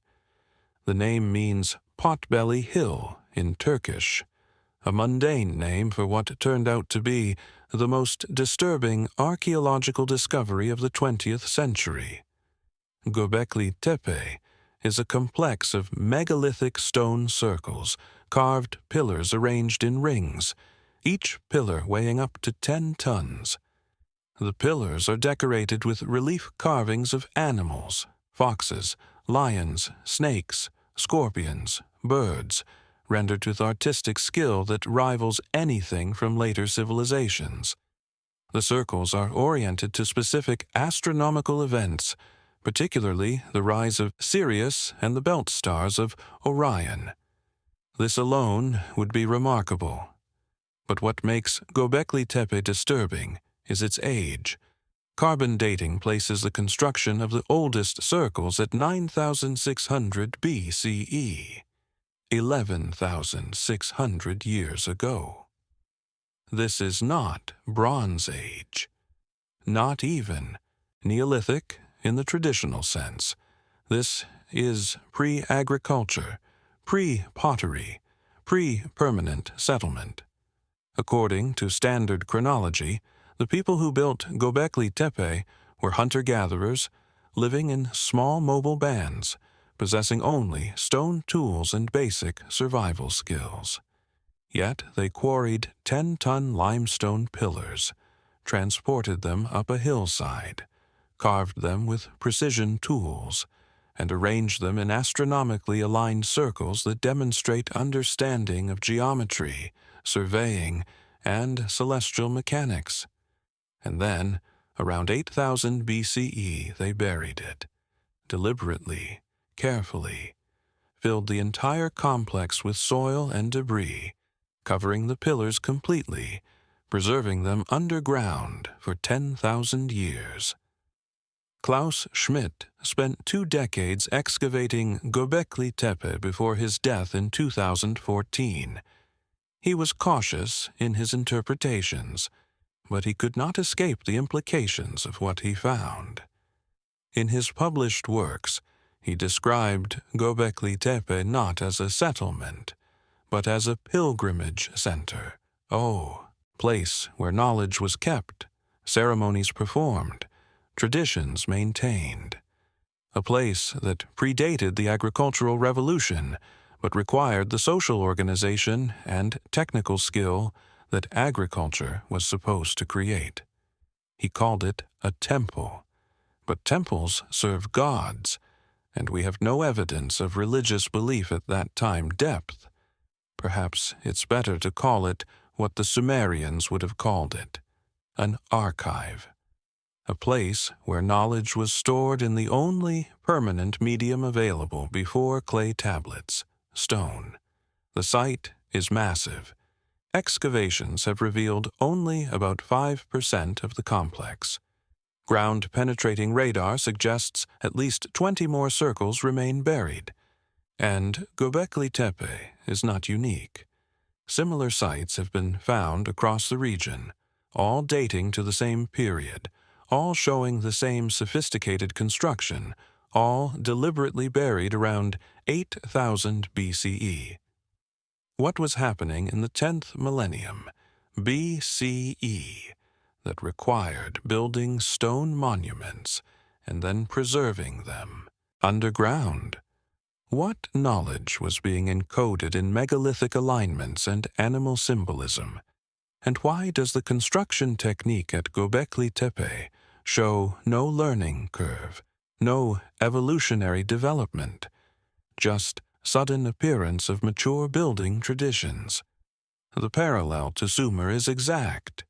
The name means Potbelly Hill in Turkish, a mundane name for what turned out to be the most disturbing archaeological discovery of the 20th century. Göbekli Tepe is a complex of megalithic stone circles, carved pillars arranged in rings, each pillar weighing up to 10 tons. The pillars are decorated with relief carvings of animals, foxes, lions, snakes, scorpions, birds, rendered with artistic skill that rivals anything from later civilizations. The circles are oriented to specific astronomical events, particularly the rise of Sirius and the belt stars of Orion. This alone would be remarkable. But what makes Göbekli Tepe disturbing is its age. Carbon dating places the construction of the oldest circles at 9,600 BCE, 11,600 years ago. This is not Bronze Age, not even Neolithic in the traditional sense. This is pre-agriculture, pre-pottery, pre-permanent settlement. According to standard chronology, the people who built Göbekli Tepe were hunter-gatherers, living in small mobile bands, possessing only stone tools and basic survival skills. Yet they quarried 10-ton limestone pillars, transported them up a hillside, carved them with precision tools, and arranged them in astronomically aligned circles that demonstrate understanding of geometry, surveying, and celestial mechanics. And then, Around 8000 BCE they buried it, deliberately, carefully, filled the entire complex with soil and debris, covering the pillars completely, preserving them underground for 10,000 years. Klaus Schmidt spent 2 decades excavating Göbekli Tepe before his death in 2014. He was cautious in his interpretations, but he could not escape the implications of what he found. In his published works, he described Göbekli Tepe not as a settlement, but as a pilgrimage center. Place where knowledge was kept, ceremonies performed, traditions maintained. A place that predated the agricultural revolution, but required the social organization and technical skill that agriculture was supposed to create. He called it a temple. But temples serve gods, and we have no evidence of religious belief at that time depth. Perhaps it's better to call it what the Sumerians would have called it, an archive. A place where knowledge was stored in the only permanent medium available before clay tablets, stone. The site is massive. Excavations have revealed only about 5% of the complex. Ground-penetrating radar suggests at least 20 more circles remain buried. And Göbekli Tepe is not unique. Similar sites have been found across the region, all dating to the same period, all showing the same sophisticated construction, all deliberately buried around 8000 BCE. What was happening in the 10th millennium, BCE, that required building stone monuments and then preserving them underground? What knowledge was being encoded in megalithic alignments and animal symbolism? And why does the construction technique at Göbekli Tepe show no learning curve, no evolutionary development, just sudden appearance of mature building traditions? The parallel to Sumer is exact.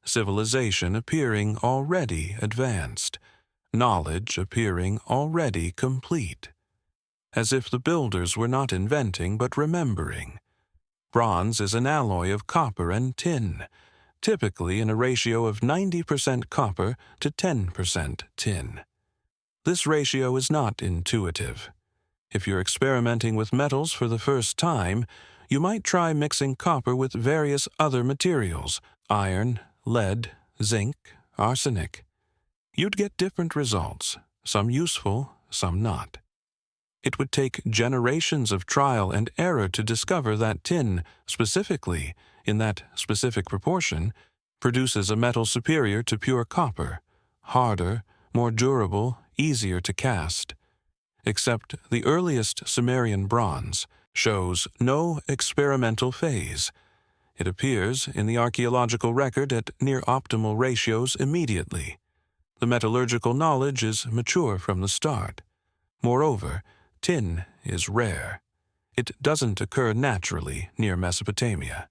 Civilization appearing already advanced, knowledge appearing already complete. As if the builders were not inventing but remembering. Bronze is an alloy of copper and tin, typically in a ratio of 90% copper to 10% tin. This ratio is not intuitive. If you're experimenting with metals for the first time, you might try mixing copper with various other materials, iron, lead, zinc, arsenic. You'd get different results, some useful, some not. It would take generations of trial and error to discover that tin, specifically, in that specific proportion, produces a metal superior to pure copper, harder, more durable, easier to cast. Except the earliest Sumerian bronze shows no experimental phase. It appears in the archaeological record at near-optimal ratios immediately. The metallurgical knowledge is mature from the start. Moreover, tin is rare. It doesn't occur naturally near Mesopotamia.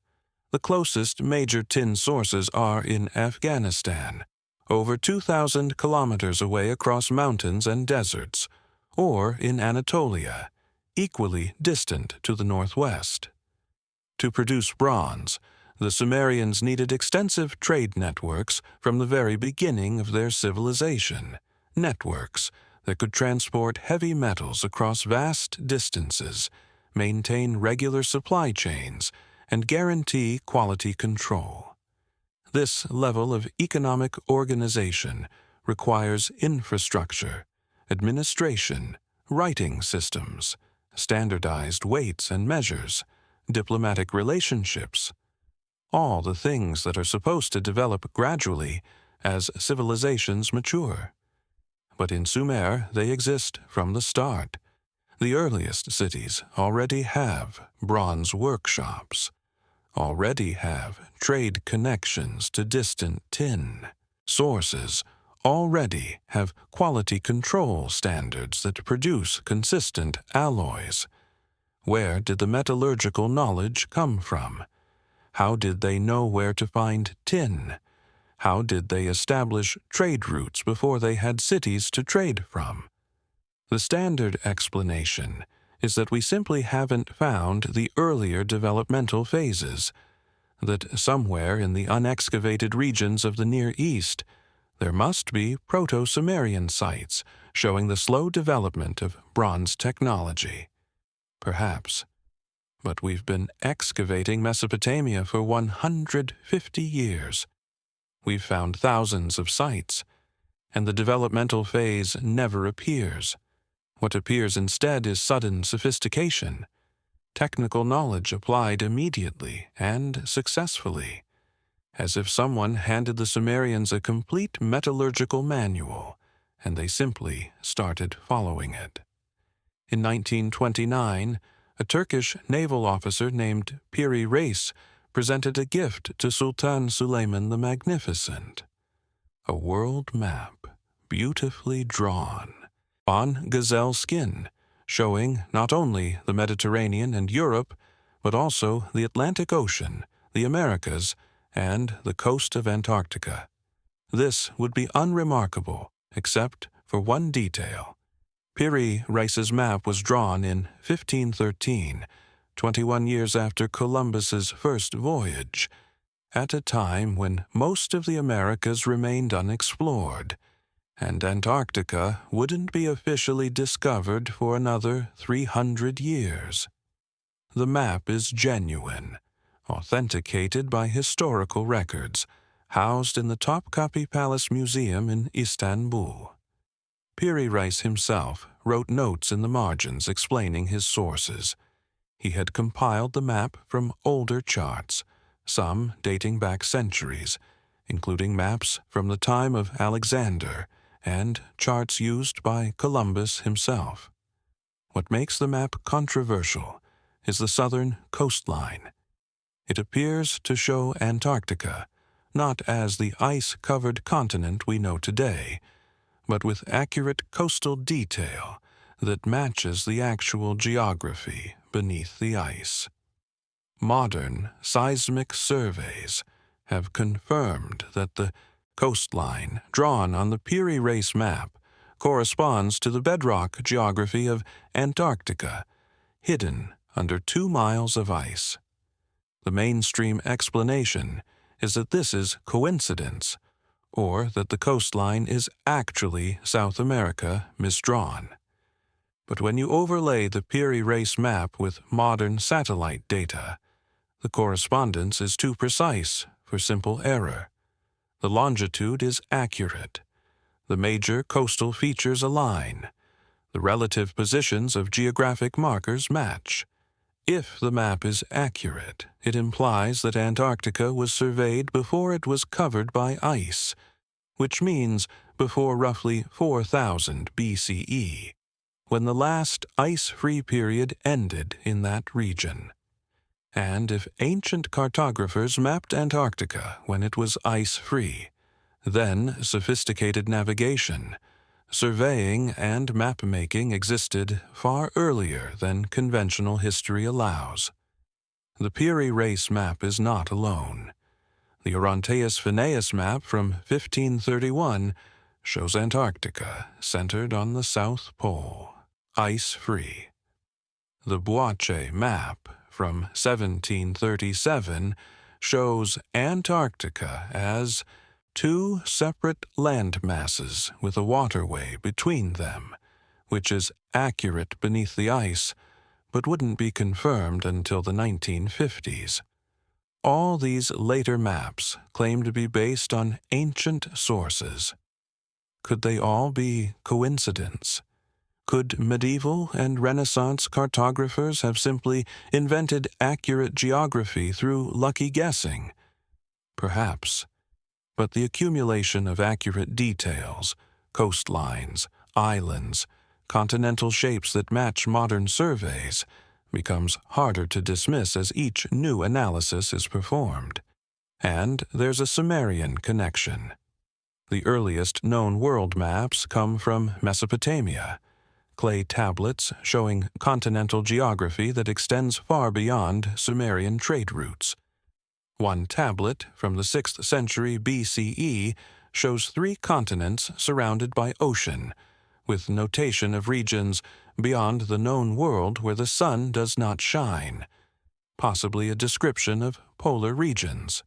The closest major tin sources are in Afghanistan, over 2,000 kilometers away across mountains and deserts, or in Anatolia, equally distant to the northwest. To produce bronze, the Sumerians needed extensive trade networks from the very beginning of their civilization, networks that could transport heavy metals across vast distances, maintain regular supply chains, and guarantee quality control. This level of economic organization requires infrastructure, administration, writing systems, standardized weights and measures, diplomatic relationships, all the things that are supposed to develop gradually as civilizations mature. But in Sumer, they exist from the start. The earliest cities already have bronze workshops, already have trade connections to distant tin sources, already have quality control standards that produce consistent alloys. Where did the metallurgical knowledge come from? How did they know where to find tin? How did they establish trade routes before they had cities to trade from? The standard explanation is that we simply haven't found the earlier developmental phases, that somewhere in the unexcavated regions of the Near East there must be Proto-Sumerian sites showing the slow development of bronze technology. Perhaps. But we've been excavating Mesopotamia for 150 years. We've found thousands of sites, and the developmental phase never appears. What appears instead is sudden sophistication, technical knowledge applied immediately and successfully, as if someone handed the Sumerians a complete metallurgical manual, and they simply started following it. In 1929, a Turkish naval officer named Piri Reis presented a gift to Sultan Suleiman the Magnificent, a world map beautifully drawn on gazelle skin, showing not only the Mediterranean and Europe, but also the Atlantic Ocean, the Americas, and the coast of Antarctica. This would be unremarkable, except for one detail. Piri Reis's map was drawn in 1513, 21 years after Columbus's first voyage, at a time when most of the Americas remained unexplored, and Antarctica wouldn't be officially discovered for another 300 years. The map is genuine, authenticated by historical records, housed in the Topkapi Palace Museum in Istanbul. Piri Reis himself wrote notes in the margins explaining his sources. He had compiled the map from older charts, some dating back centuries, including maps from the time of Alexander and charts used by Columbus himself. What makes the map controversial is the southern coastline. It appears to show Antarctica, not as the ice-covered continent we know today, but with accurate coastal detail that matches the actual geography beneath the ice. Modern seismic surveys have confirmed that the coastline drawn on the Piri Reis map corresponds to the bedrock geography of Antarctica, hidden under 2 miles of ice. The mainstream explanation is that this is coincidence, or that the coastline is actually South America misdrawn. But when you overlay the Piri Reis map with modern satellite data, the correspondence is too precise for simple error. The longitude is accurate. The major coastal features align. The relative positions of geographic markers match. If the map is accurate, it implies that Antarctica was surveyed before it was covered by ice, which means before roughly 4000 BCE, when the last ice-free period ended in that region. And if ancient cartographers mapped Antarctica when it was ice-free, then sophisticated navigation, surveying, and map-making existed far earlier than conventional history allows. The Piri Reis map is not alone. The Oronteus Phineus map from 1531 shows Antarctica centered on the South Pole, ice-free. The Boache map from 1737 shows Antarctica as 2 separate land masses with a waterway between them, which is accurate beneath the ice, but wouldn't be confirmed until the 1950s. All these later maps claim to be based on ancient sources. Could they all be coincidence? Could medieval and Renaissance cartographers have simply invented accurate geography through lucky guessing? Perhaps. But the accumulation of accurate details, coastlines, islands, continental shapes that match modern surveys, becomes harder to dismiss as each new analysis is performed. And there's a Sumerian connection. The earliest known world maps come from Mesopotamia, clay tablets showing continental geography that extends far beyond Sumerian trade routes. One tablet from the 6th century BCE shows 3 continents surrounded by ocean, with notation of regions beyond the known world where the sun does not shine, possibly a description of polar regions.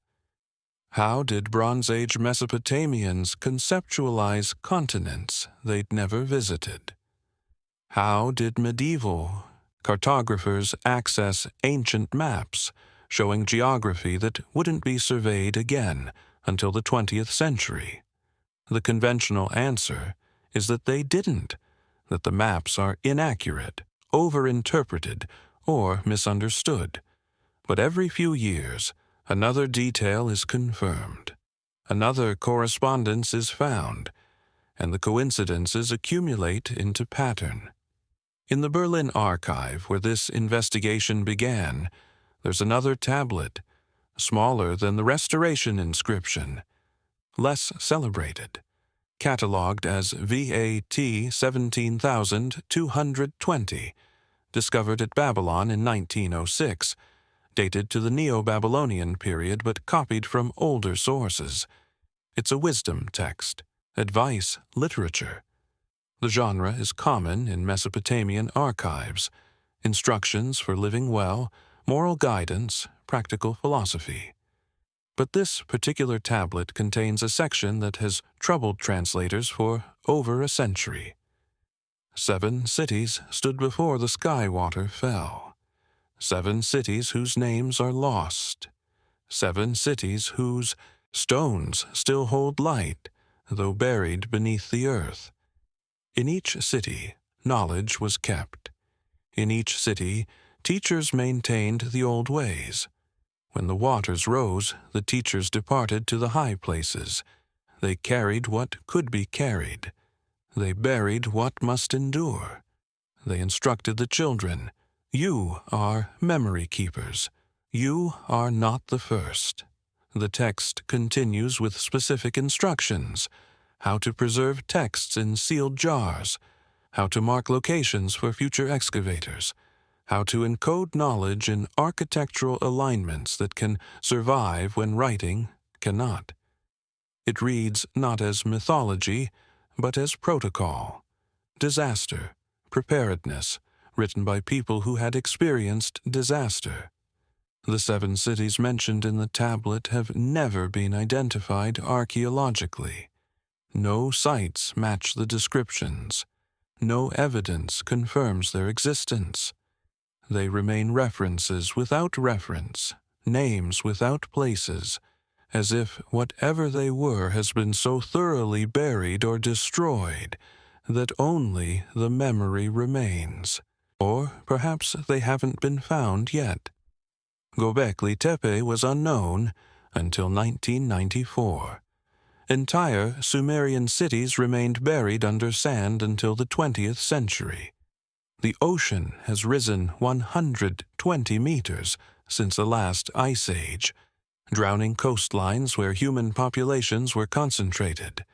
How did Bronze Age Mesopotamians conceptualize continents they'd never visited? How did medieval cartographers access ancient maps showing geography that wouldn't be surveyed again until the 20th century? The conventional answer is that they didn't, that the maps are inaccurate, overinterpreted, or misunderstood. But every few years, another detail is confirmed, another correspondence is found, and the coincidences accumulate into pattern. In the Berlin archive where this investigation began, there's another tablet, smaller than the Restoration inscription, less celebrated, catalogued as VAT 17,220, discovered at Babylon in 1906, dated to the Neo-Babylonian period but copied from older sources. It's a wisdom text, advice literature. The genre is common in Mesopotamian archives: instructions for living well, moral guidance, practical philosophy. But this particular tablet contains a section that has troubled translators for over a century. 7 cities stood before the sky water fell. 7 cities whose names are lost. 7 cities whose stones still hold light, though buried beneath the earth. In each city, knowledge was kept. In each city, teachers maintained the old ways. When the waters rose, the teachers departed to the high places. They carried what could be carried. They buried what must endure. They instructed the children. You are memory keepers. You are not the first. The text continues with specific instructions: how to preserve texts in sealed jars, how to mark locations for future excavators, how to encode knowledge in architectural alignments that can survive when writing cannot. It reads not as mythology, but as protocol, disaster, preparedness, written by people who had experienced disaster. The 7 cities mentioned in the tablet have never been identified archaeologically. No sites match the descriptions. No evidence confirms their existence. They remain references without reference, names without places, as if whatever they were has been so thoroughly buried or destroyed that only the memory remains. Or perhaps they haven't been found yet. Göbekli Tepe was unknown until 1994. Entire Sumerian cities remained buried under sand until the 20th century. The ocean has risen 120 meters since the last ice age, drowning coastlines where human populations were concentrated.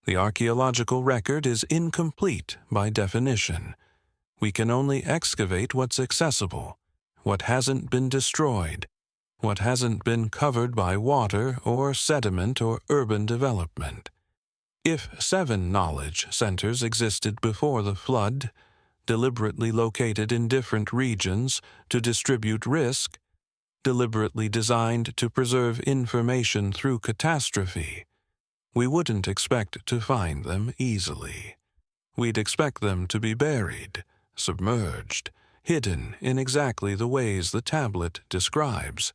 The archaeological record is incomplete by definition. We can only excavate what's accessible, what hasn't been destroyed, what hasn't been covered by water or sediment or urban development. If 7 knowledge centers existed before the flood, deliberately located in different regions to distribute risk, deliberately designed to preserve information through catastrophe, we wouldn't expect to find them easily. We'd expect them to be buried, submerged, hidden in exactly the ways the tablet describes,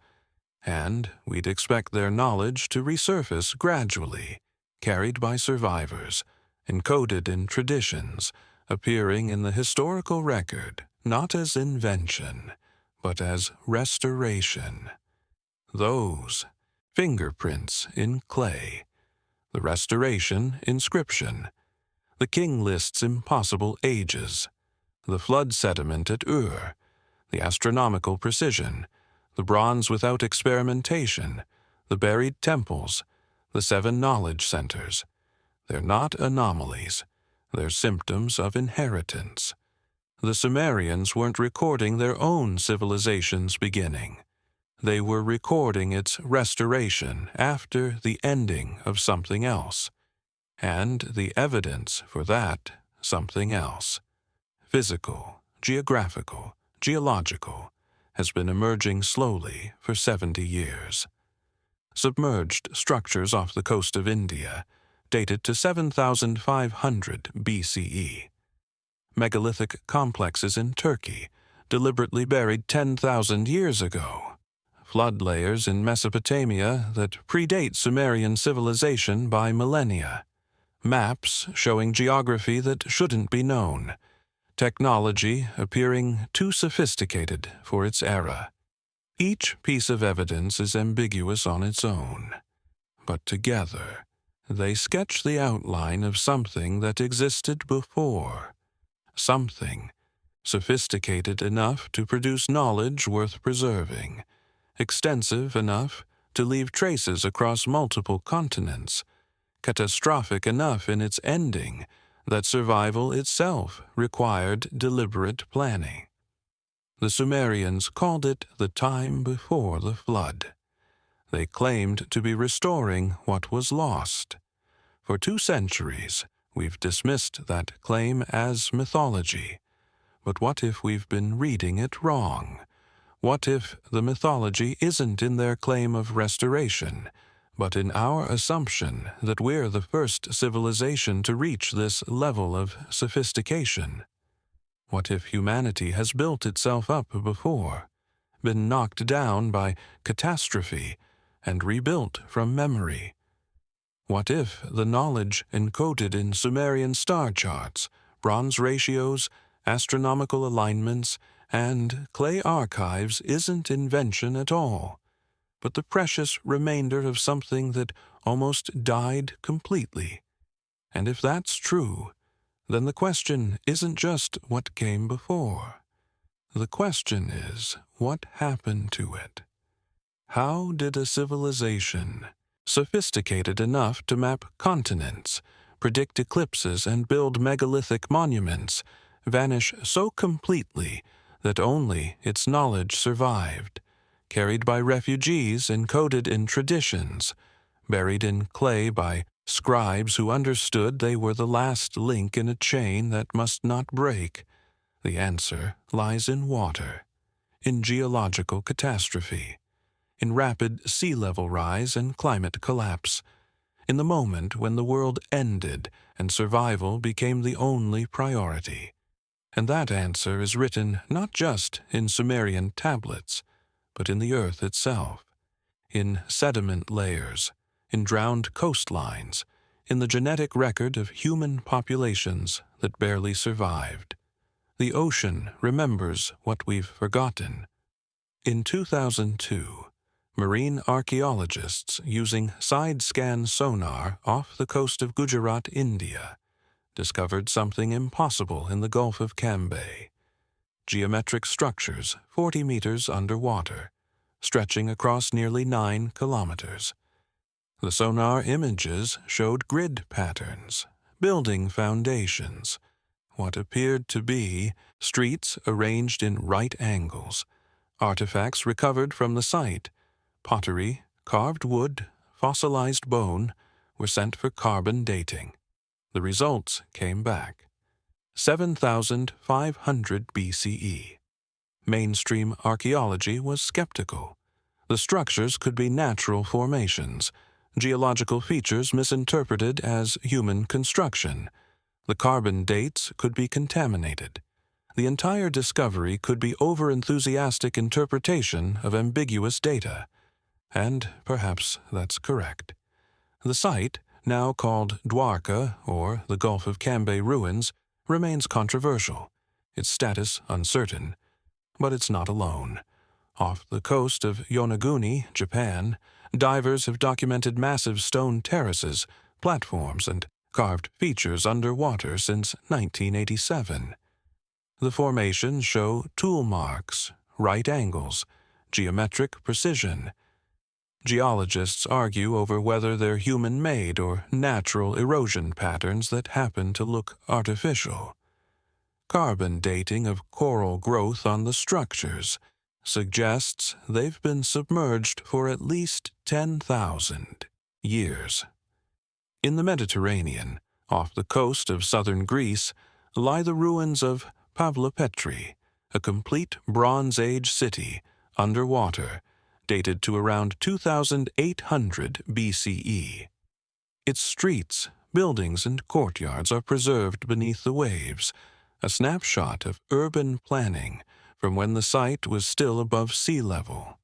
and we'd expect their knowledge to resurface gradually, carried by survivors, encoded in traditions, appearing in the historical record not as invention, but as restoration. Those fingerprints in clay, the restoration inscription, the king lists impossible ages, the flood sediment at Ur, the astronomical precision, the bronze without experimentation, the buried temples, the 7 knowledge centers. They're not anomalies. They're symptoms of inheritance. The Sumerians weren't recording their own civilization's beginning. They were recording its restoration after the ending of something else, and the evidence for that something else, physical, geographical, geological, has been emerging slowly for 70 years. Submerged structures off the coast of India, dated to 7,500 BCE. Megalithic complexes in Turkey, deliberately buried 10,000 years ago. Flood layers in Mesopotamia that predate Sumerian civilization by millennia. Maps showing geography that shouldn't be known. Technology appearing too sophisticated for its era. Each piece of evidence is ambiguous on its own, but together they sketch the outline of something that existed before, something sophisticated enough to produce knowledge worth preserving, extensive enough to leave traces across multiple continents, catastrophic enough in its ending that survival itself required deliberate planning. The Sumerians called it the time before the flood. They claimed to be restoring what was lost. For 2 centuries, we've dismissed that claim as mythology. But what if we've been reading it wrong? What if the mythology isn't in their claim of restoration, but in our assumption that we're the first civilization to reach this level of sophistication? What if humanity has built itself up before, been knocked down by catastrophe, and rebuilt from memory? What if the knowledge encoded in Sumerian star charts, bronze ratios, astronomical alignments, and clay archives isn't invention at all, but the precious remainder of something that almost died completely? And if that's true, then the question isn't just what came before. The question is, what happened to it? How did a civilization, sophisticated enough to map continents, predict eclipses, and build megalithic monuments, vanish so completely that only its knowledge survived, carried by refugees encoded in traditions, buried in clay by scribes who understood they were the last link in a chain that must not break? The answer lies in water, in geological catastrophe, in rapid sea level rise and climate collapse, in the moment when the world ended and survival became the only priority. And that answer is written not just in Sumerian tablets, but in the earth itself, in sediment layers, in drowned coastlines, in the genetic record of human populations that barely survived. The ocean remembers what we've forgotten. In 2002, marine archaeologists using side-scan sonar off the coast of Gujarat, India, discovered something impossible in the Gulf of Cambay. Geometric structures 40 meters underwater, stretching across nearly 9 kilometers. The sonar images showed grid patterns, building foundations, what appeared to be streets arranged in right angles, artifacts recovered from the site, pottery, carved wood, fossilized bone, were sent for carbon dating. The results came back. 7,500 BCE. Mainstream archaeology was skeptical. The structures could be natural formations, geological features misinterpreted as human construction. The carbon dates could be contaminated. The entire discovery could be over-enthusiastic interpretation of ambiguous data. And perhaps that's correct. The site, now called Dwarka, or the Gulf of Cambay ruins, remains controversial, its status uncertain. But it's not alone. Off the coast of Yonaguni, Japan, divers have documented massive stone terraces, platforms, and carved features underwater since 1987. The formations show tool marks, right angles, geometric precision. Geologists argue over whether they're human-made or natural erosion patterns that happen to look artificial. Carbon dating of coral growth on the structures suggests they've been submerged for at least 10,000 years. In the Mediterranean, off the coast of southern Greece, lie the ruins of Pavlopetri, a complete Bronze Age city underwater, dated to around 2800 BCE. Its streets, buildings, and courtyards are preserved beneath the waves, a snapshot of urban planning from when the site was still above sea level.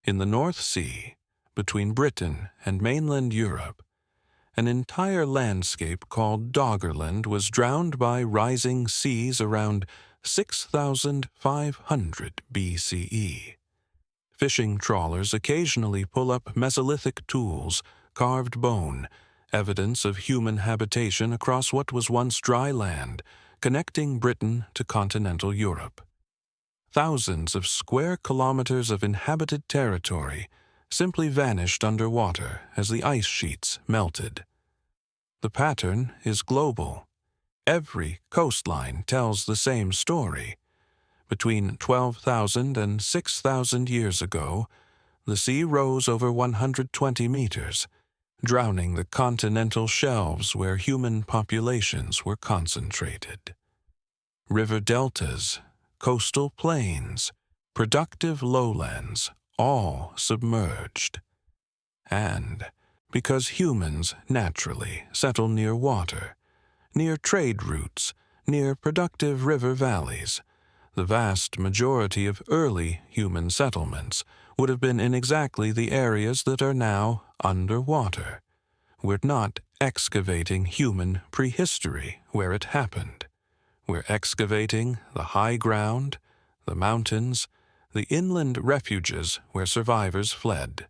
In the North Sea, between Britain and mainland Europe, an entire landscape called Doggerland was drowned by rising seas around 6,500 BCE. Fishing trawlers occasionally pull up Mesolithic tools, carved bone, evidence of human habitation across what was once dry land, connecting Britain to continental Europe. Thousands of square kilometers of inhabited territory simply vanished underwater as the ice sheets melted. The pattern is global. Every coastline tells the same story. Between 12,000 and 6,000 years ago, the sea rose over 120 meters, drowning the continental shelves where human populations were concentrated. River deltas, coastal plains, productive lowlands, all submerged. And because humans naturally settle near water, near trade routes, near productive river valleys, the vast majority of early human settlements would have been in exactly the areas that are now underwater. We're not excavating human prehistory where it happened. We're excavating the high ground, the mountains, the inland refuges where survivors fled.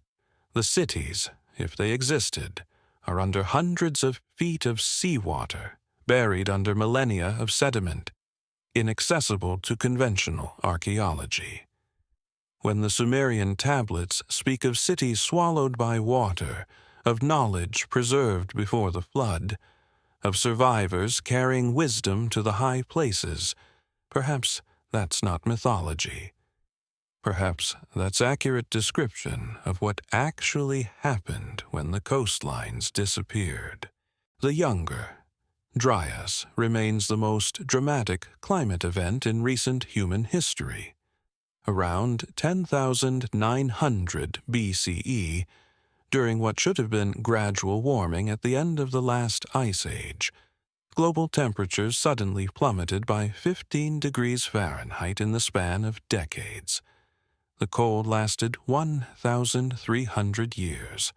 The cities, if they existed, are under hundreds of feet of seawater, buried under millennia of sediment, inaccessible to conventional archaeology. When the Sumerian Tablets speak of cities swallowed by water, of knowledge preserved before the flood, of survivors carrying wisdom to the high places, perhaps that's not mythology. Perhaps that's accurate description of what actually happened when the coastlines disappeared. The Younger Dryas remains the most dramatic climate event in recent human history. Around 10,900 BCE, during what should have been gradual warming at the end of the last ice age, global temperatures suddenly plummeted by 15 degrees Fahrenheit in the span of decades. The cold lasted 1,300 years,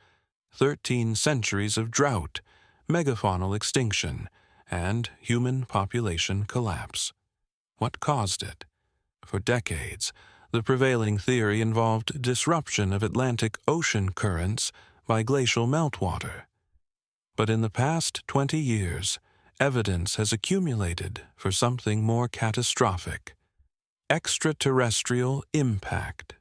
13 centuries of drought, megafaunal extinction, and human population collapse. What caused it? For decades, the prevailing theory involved disruption of Atlantic Ocean currents by glacial meltwater. But in the past 20 years, evidence has accumulated for something more catastrophic: extraterrestrial impact.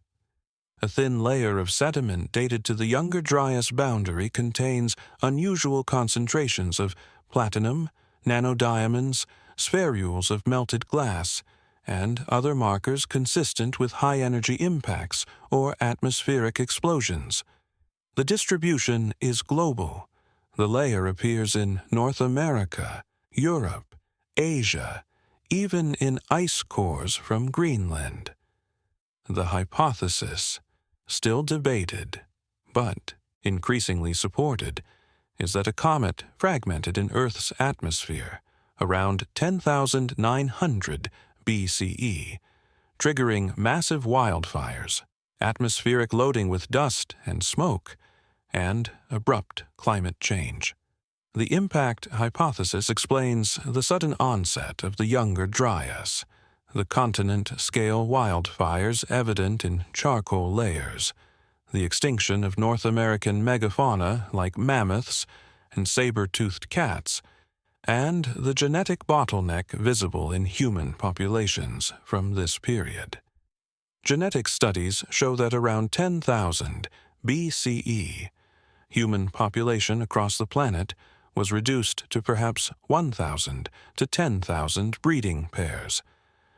A thin layer of sediment dated to the Younger Dryas boundary contains unusual concentrations of platinum, nanodiamonds, spherules of melted glass, and other markers consistent with high-energy impacts or atmospheric explosions. The distribution is global. The layer appears in North America, Europe, Asia, even in ice cores from Greenland. The hypothesis, still debated, but increasingly supported, is that a comet fragmented in Earth's atmosphere around 10,900 BCE, triggering massive wildfires, atmospheric loading with dust and smoke, and abrupt climate change. The impact hypothesis explains the sudden onset of the Younger Dryas, the continent-scale wildfires evident in charcoal layers, the extinction of North American megafauna like mammoths and saber-toothed cats, and the genetic bottleneck visible in human populations from this period. Genetic studies show that around 10,000 BCE, human population across the planet was reduced to perhaps 1,000 to 10,000 breeding pairs,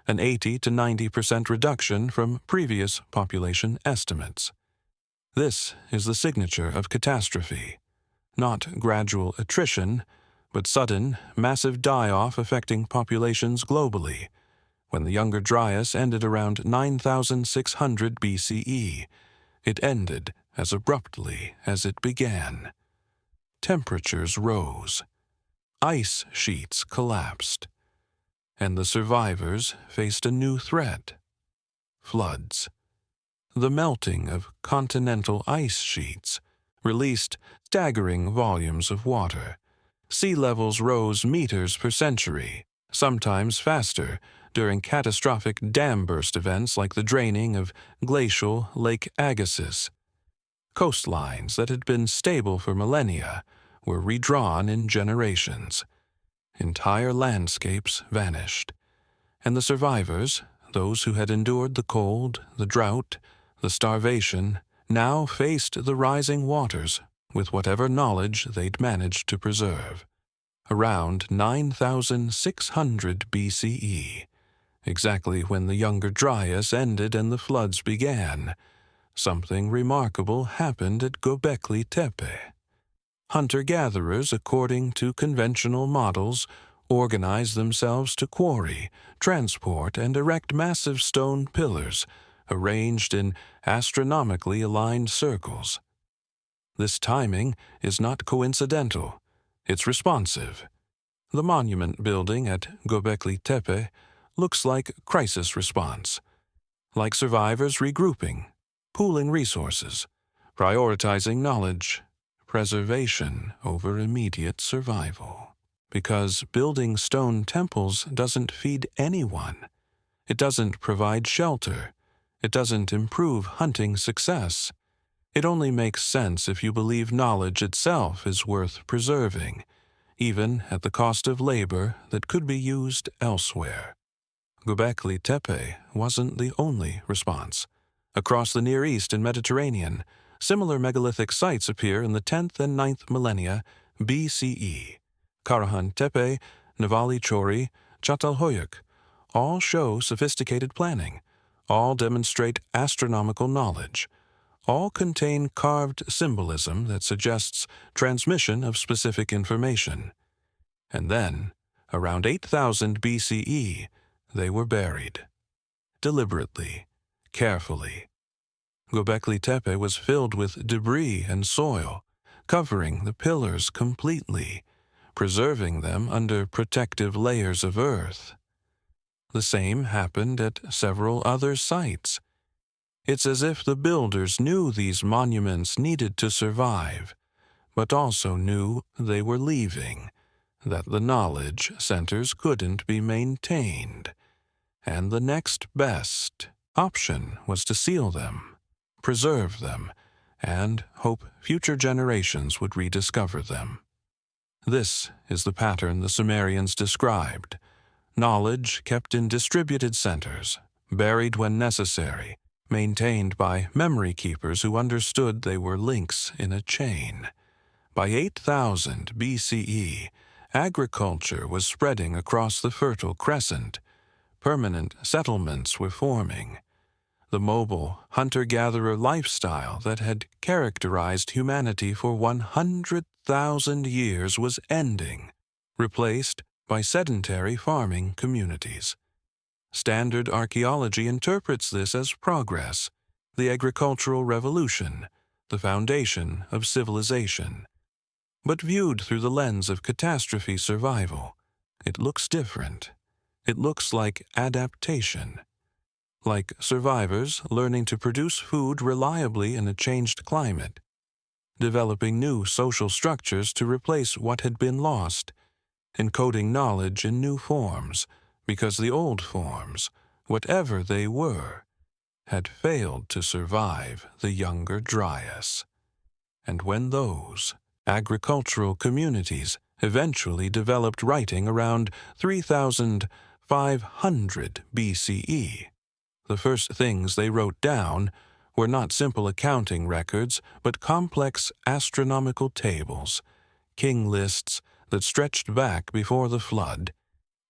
an 80 to 90% reduction from previous population estimates. This is the signature of catastrophe, not gradual attrition, but sudden, massive die-off affecting populations globally. When the Younger Dryas ended around 9,600 BCE, it ended as abruptly as it began. Temperatures rose, ice sheets collapsed, and the survivors faced a new threat: floods. The melting of continental ice sheets released staggering volumes of water. Sea levels rose meters per century, sometimes faster, during catastrophic dam burst events like the draining of glacial Lake Agassiz. Coastlines that had been stable for millennia were redrawn in generations. Entire landscapes vanished, and the survivors, those who had endured the cold, the drought, the starvation, now faced the rising waters with whatever knowledge they'd managed to preserve. Around 9,600 BCE, exactly when the Younger Dryas ended and the floods began, something remarkable happened at Göbekli Tepe. Hunter-gatherers, according to conventional models, organized themselves to quarry, transport, and erect massive stone pillars arranged in astronomically aligned circles. This timing is not coincidental. It's responsive. The monument building at Göbekli Tepe looks like crisis response, like survivors regrouping, pooling resources, prioritizing knowledge, preservation over immediate survival. Because building stone temples doesn't feed anyone. It doesn't provide shelter. It doesn't improve hunting success. It only makes sense if you believe knowledge itself is worth preserving, even at the cost of labor that could be used elsewhere. Göbekli Tepe wasn't the only response. Across the Near East and Mediterranean, similar megalithic sites appear in the 10th and 9th millennia BCE. Karahan Tepe, Navali Chori, Çatalhöyük all show sophisticated planning, all demonstrate astronomical knowledge, all contain carved symbolism that suggests transmission of specific information. And then, around 8,000 BCE, they were buried. Deliberately, carefully. Göbekli Tepe was filled with debris and soil, covering the pillars completely, preserving them under protective layers of earth. The same happened at several other sites. It's as if the builders knew these monuments needed to survive, but also knew they were leaving, that the knowledge centers couldn't be maintained, and the next best option was to seal them, preserve them, and hope future generations would rediscover them. This is the pattern the Sumerians described: knowledge kept in distributed centers, buried when necessary, maintained by memory keepers who understood they were links in a chain. By 8,000 BCE, agriculture was spreading across the Fertile Crescent. Permanent settlements were forming. The mobile, hunter-gatherer lifestyle that had characterized humanity for 100,000 years was ending, replaced by sedentary farming communities. Standard archaeology interprets this as progress, the agricultural revolution, the foundation of civilization. But viewed through the lens of catastrophe survival, it looks different. It looks like adaptation, like survivors learning to produce food reliably in a changed climate, developing new social structures to replace what had been lost, encoding knowledge in new forms, because the old forms, whatever they were, had failed to survive the Younger Dryas. And when those agricultural communities eventually developed writing around 3,500 BCE, the first things they wrote down were not simple accounting records, but complex astronomical tables, king lists that stretched back before the flood,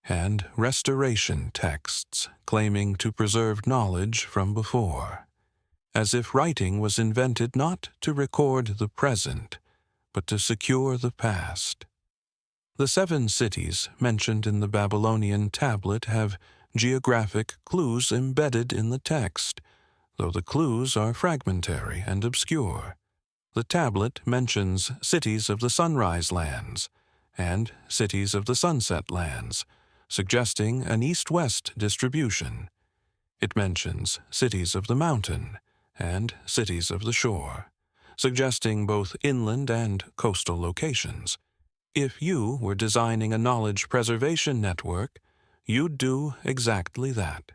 and restoration texts claiming to preserve knowledge from before, as if writing was invented not to record the present, but to secure the past. The 7 cities mentioned in the Babylonian tablet have geographic clues embedded in the text, though the clues are fragmentary and obscure. The tablet mentions cities of the sunrise lands and cities of the sunset lands, suggesting an east-west distribution. It mentions cities of the mountain and cities of the shore, suggesting both inland and coastal locations. If you were designing a knowledge preservation network, you'd do exactly that.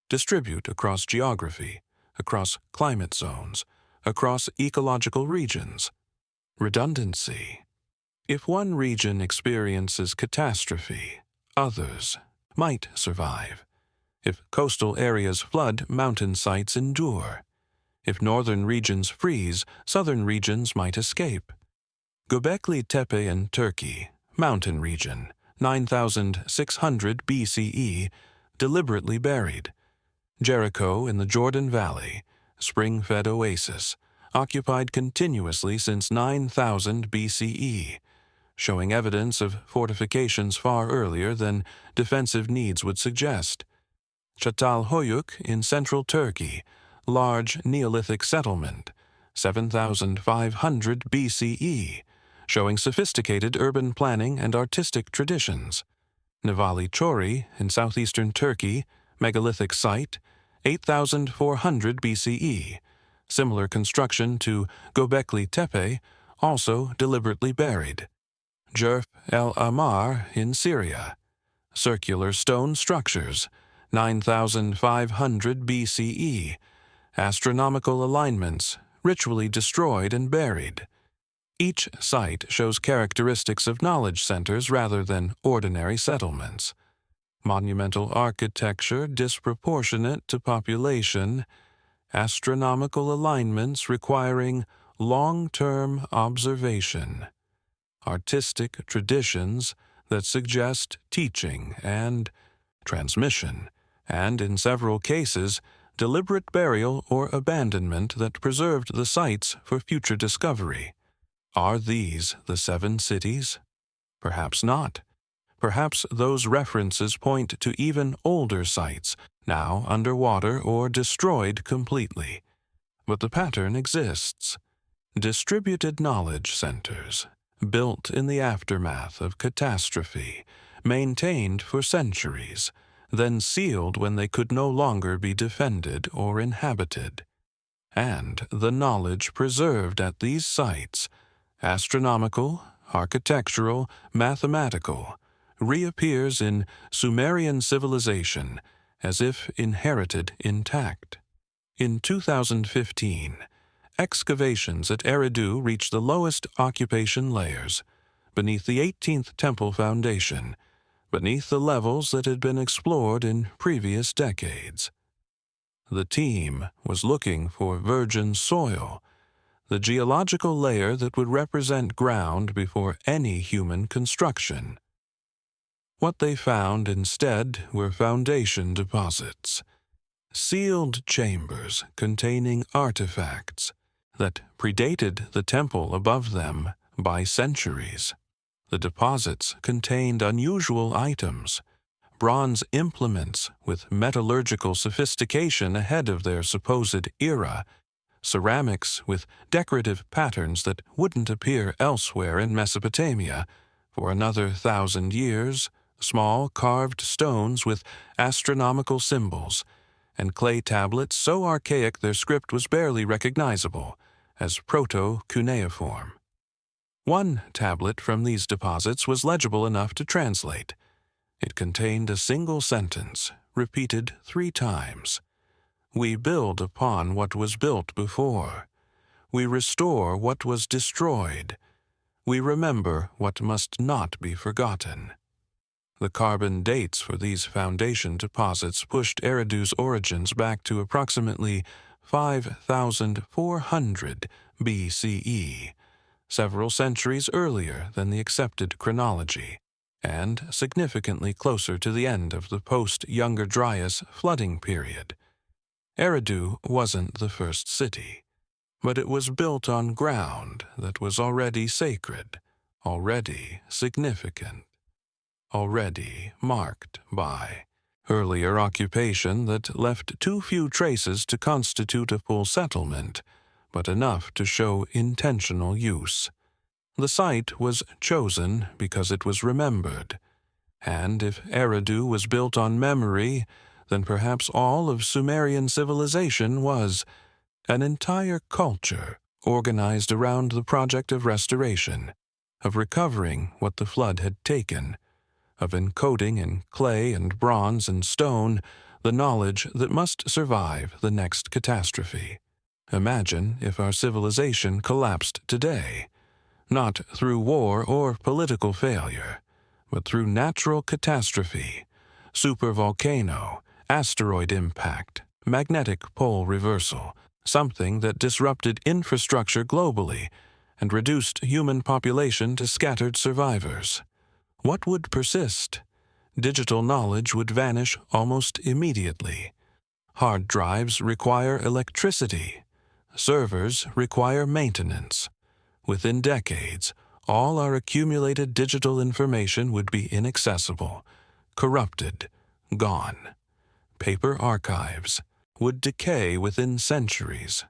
Distribute across geography, across climate zones, across ecological regions. Redundancy. If one region experiences catastrophe, others might survive. If coastal areas flood, mountain sites endure. If northern regions freeze, southern regions might escape. Göbekli Tepe in Turkey, mountain region, 9,600 BCE, deliberately buried. Jericho in the Jordan Valley, spring-fed oasis, occupied continuously since 9000 BCE, showing evidence of fortifications far earlier than defensive needs would suggest. Çatalhöyük in central Turkey, large Neolithic settlement, 7,500 BCE, showing sophisticated urban planning and artistic traditions. Nivali Çori in southeastern Turkey, megalithic site, 8,400 BCE, similar construction to Göbekli Tepe, also deliberately buried. Jerf el Amar in Syria, circular stone structures, 9,500 BCE, astronomical alignments, ritually destroyed and buried. Each site shows characteristics of knowledge centers rather than ordinary settlements. Monumental architecture disproportionate to population, astronomical alignments requiring long-term observation, artistic traditions that suggest teaching and transmission, and in several cases, deliberate burial or abandonment that preserved the sites for future discovery. Are these the 7 cities? Perhaps not. Perhaps those references point to even older sites, now underwater or destroyed completely. But the pattern exists. Distributed knowledge centers, built in the aftermath of catastrophe, maintained for centuries, then sealed when they could no longer be defended or inhabited. And the knowledge preserved at these sites, astronomical, architectural, mathematical, reappears in Sumerian civilization as if inherited intact. In 2015, excavations at Eridu reached the lowest occupation layers, beneath the 18th temple foundation, beneath the levels that had been explored in previous decades. The team was looking for virgin soil, the geological layer that would represent ground before any human construction. What they found instead were foundation deposits, sealed chambers containing artifacts that predated the temple above them by centuries. The deposits contained unusual items, bronze implements with metallurgical sophistication ahead of their supposed era, ceramics with decorative patterns that wouldn't appear elsewhere in Mesopotamia for another 1,000 years, small carved stones with astronomical symbols, and clay tablets so archaic their script was barely recognizable as proto-cuneiform. One tablet from these deposits was legible enough to translate. It contained a single sentence, repeated 3 times. We build upon what was built before. We restore what was destroyed. We remember what must not be forgotten. The carbon dates for these foundation deposits pushed Eridu's origins back to approximately 5,400 BCE, several centuries earlier than the accepted chronology. and significantly closer to the end of the post-Younger Dryas flooding period. Eridu wasn't the first city, but it was built on ground that was already sacred, already significant, already marked by earlier occupation that left too few traces to constitute a full settlement, but enough to show intentional use. The site was chosen because it was remembered, and if Eridu was built on memory, then perhaps all of Sumerian civilization was an entire culture organized around the project of restoration, of recovering what the flood had taken, of encoding in clay and bronze and stone the knowledge that must survive the next catastrophe. Imagine if our civilization collapsed today, not through war or political failure, but through natural catastrophe, supervolcano, asteroid impact, magnetic pole reversal, something that disrupted infrastructure globally and reduced human population to scattered survivors. What would persist? Digital knowledge would vanish almost immediately. Hard drives require electricity. Servers require maintenance. Within decades, all our accumulated digital information would be inaccessible, corrupted, gone. Paper archives would decay within centuries.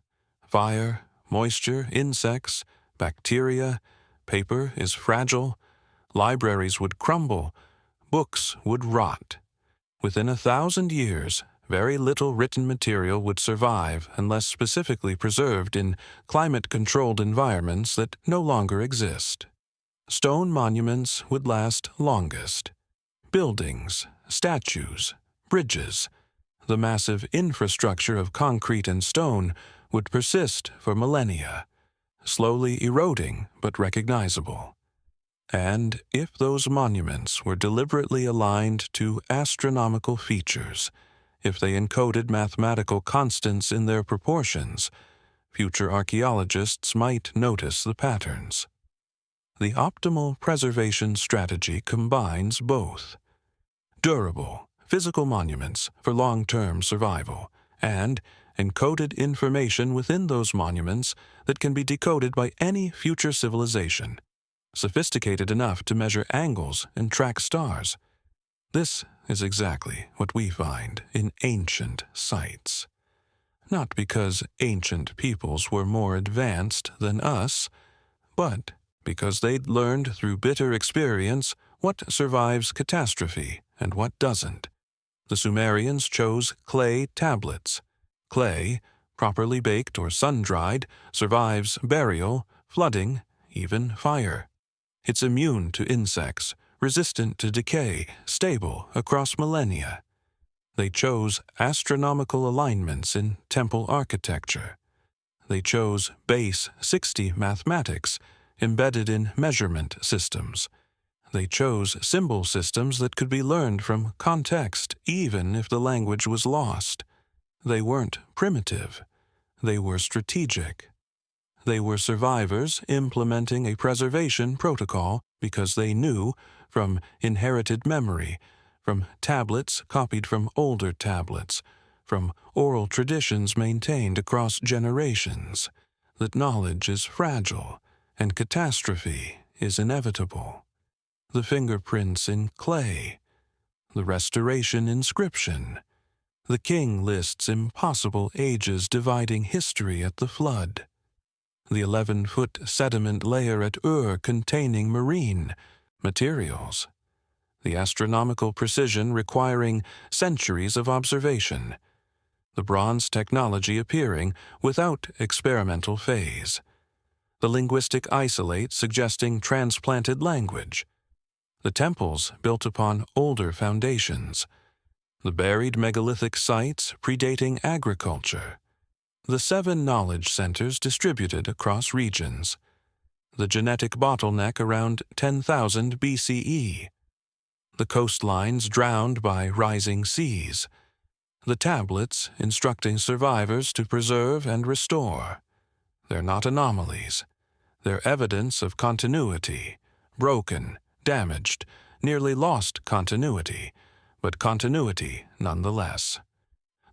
Fire, moisture, insects, bacteria, paper is fragile. Libraries would crumble, books would rot. Within 1,000 years, very little written material would survive unless specifically preserved in climate-controlled environments that no longer exist. Stone monuments would last longest. Buildings, statues, bridges, the massive infrastructure of concrete and stone would persist for millennia, slowly eroding but recognizable. And if those monuments were deliberately aligned to astronomical features, if they encoded mathematical constants in their proportions, future archaeologists might notice the patterns. The optimal preservation strategy combines both: durable, physical monuments for long-term survival, and encoded information within those monuments that can be decoded by any future civilization, sophisticated enough to measure angles and track stars. This is exactly what we find in ancient sites. Not because ancient peoples were more advanced than us, but because they'd learned through bitter experience what survives catastrophe and what doesn't. The Sumerians chose clay tablets. Clay, properly baked or sun-dried, survives burial, flooding, even fire. It's immune to insects, resistant to decay, stable across millennia. They chose astronomical alignments in temple architecture. They chose base 60 mathematics embedded in measurement systems. They chose symbol systems that could be learned from context even if the language was lost. They weren't primitive. They were strategic. They were survivors implementing a preservation protocol because they knew, from inherited memory, from tablets copied from older tablets, from oral traditions maintained across generations, that knowledge is fragile and catastrophe is inevitable. The fingerprints in clay, the restoration inscription. The king lists impossible ages dividing history at the flood. The 11-foot sediment layer at Ur containing marine materials. The astronomical precision requiring centuries of observation. The bronze technology appearing without experimental phase. The linguistic isolate suggesting transplanted language. The temples built upon older foundations. The buried megalithic sites predating agriculture. The 7 knowledge centers distributed across regions. The genetic bottleneck around 10,000 BCE. The coastlines drowned by rising seas. The tablets instructing survivors to preserve and restore. They're not anomalies. They're evidence of continuity, broken, damaged, nearly lost continuity, but continuity nonetheless.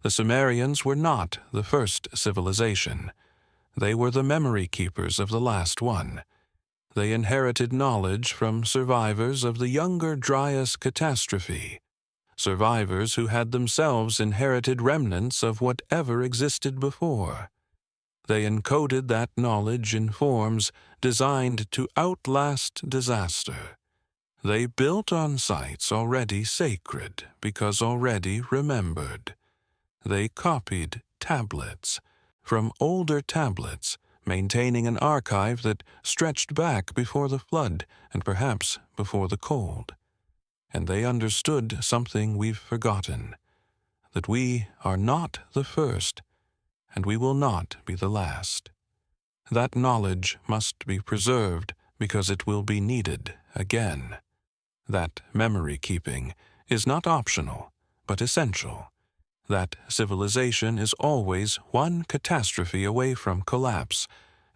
The Sumerians were not the first civilization. They were the memory keepers of the last one. They inherited knowledge from survivors of the Younger Dryas catastrophe, survivors who had themselves inherited remnants of whatever existed before. They encoded that knowledge in forms designed to outlast disaster. They built on sites already sacred because already remembered. They copied tablets from older tablets, maintaining an archive that stretched back before the flood and perhaps before the cold. And they understood something we've forgotten, that we are not the first, and we will not be the last. That knowledge must be preserved because it will be needed again. That memory keeping is not optional, but essential. That civilization is always one catastrophe away from collapse,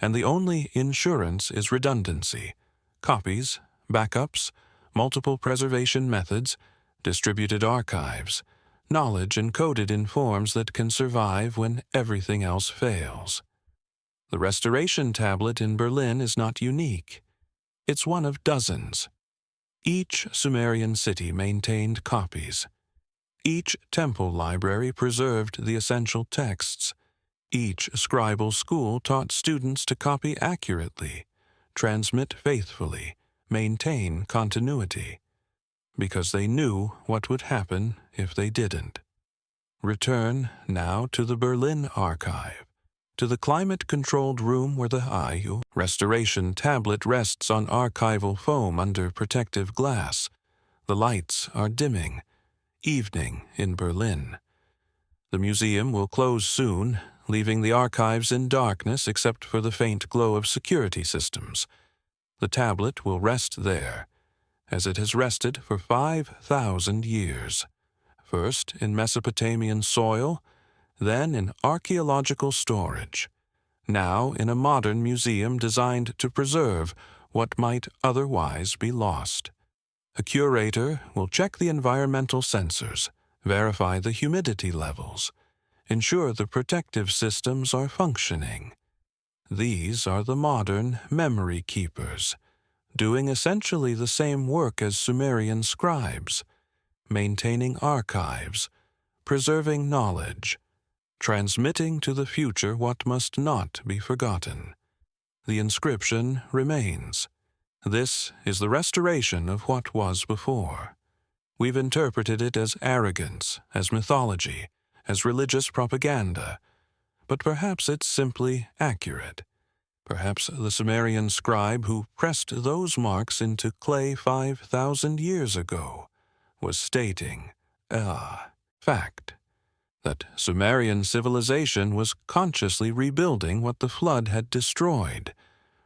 and the only insurance is redundancy. Copies, backups, multiple preservation methods, distributed archives, knowledge encoded in forms that can survive when everything else fails. The restoration tablet in Berlin is not unique. It's one of dozens. Each Sumerian city maintained copies. Each temple library preserved the essential texts. Each scribal school taught students to copy accurately, transmit faithfully, maintain continuity, because they knew what would happen if they didn't. Return now to the Berlin archive, to the climate-controlled room where the IU restoration tablet rests on archival foam under protective glass. The lights are dimming. Evening in Berlin. The museum will close soon, leaving the archives in darkness except for the faint glow of security systems. The tablet will rest there, as it has rested for 5,000 years, first in Mesopotamian soil, then in archaeological storage, now in a modern museum designed to preserve what might otherwise be lost. A curator will check the environmental sensors, verify the humidity levels, ensure the protective systems are functioning. These are the modern memory keepers, doing essentially the same work as Sumerian scribes, maintaining archives, preserving knowledge, transmitting to the future what must not be forgotten. The inscription remains. This is the restoration of what was before. We've interpreted it as arrogance, as mythology, as religious propaganda, but perhaps it's simply accurate. Perhaps the Sumerian scribe who pressed those marks into clay 5,000 years ago was stating a fact, that Sumerian civilization was consciously rebuilding what the flood had destroyed,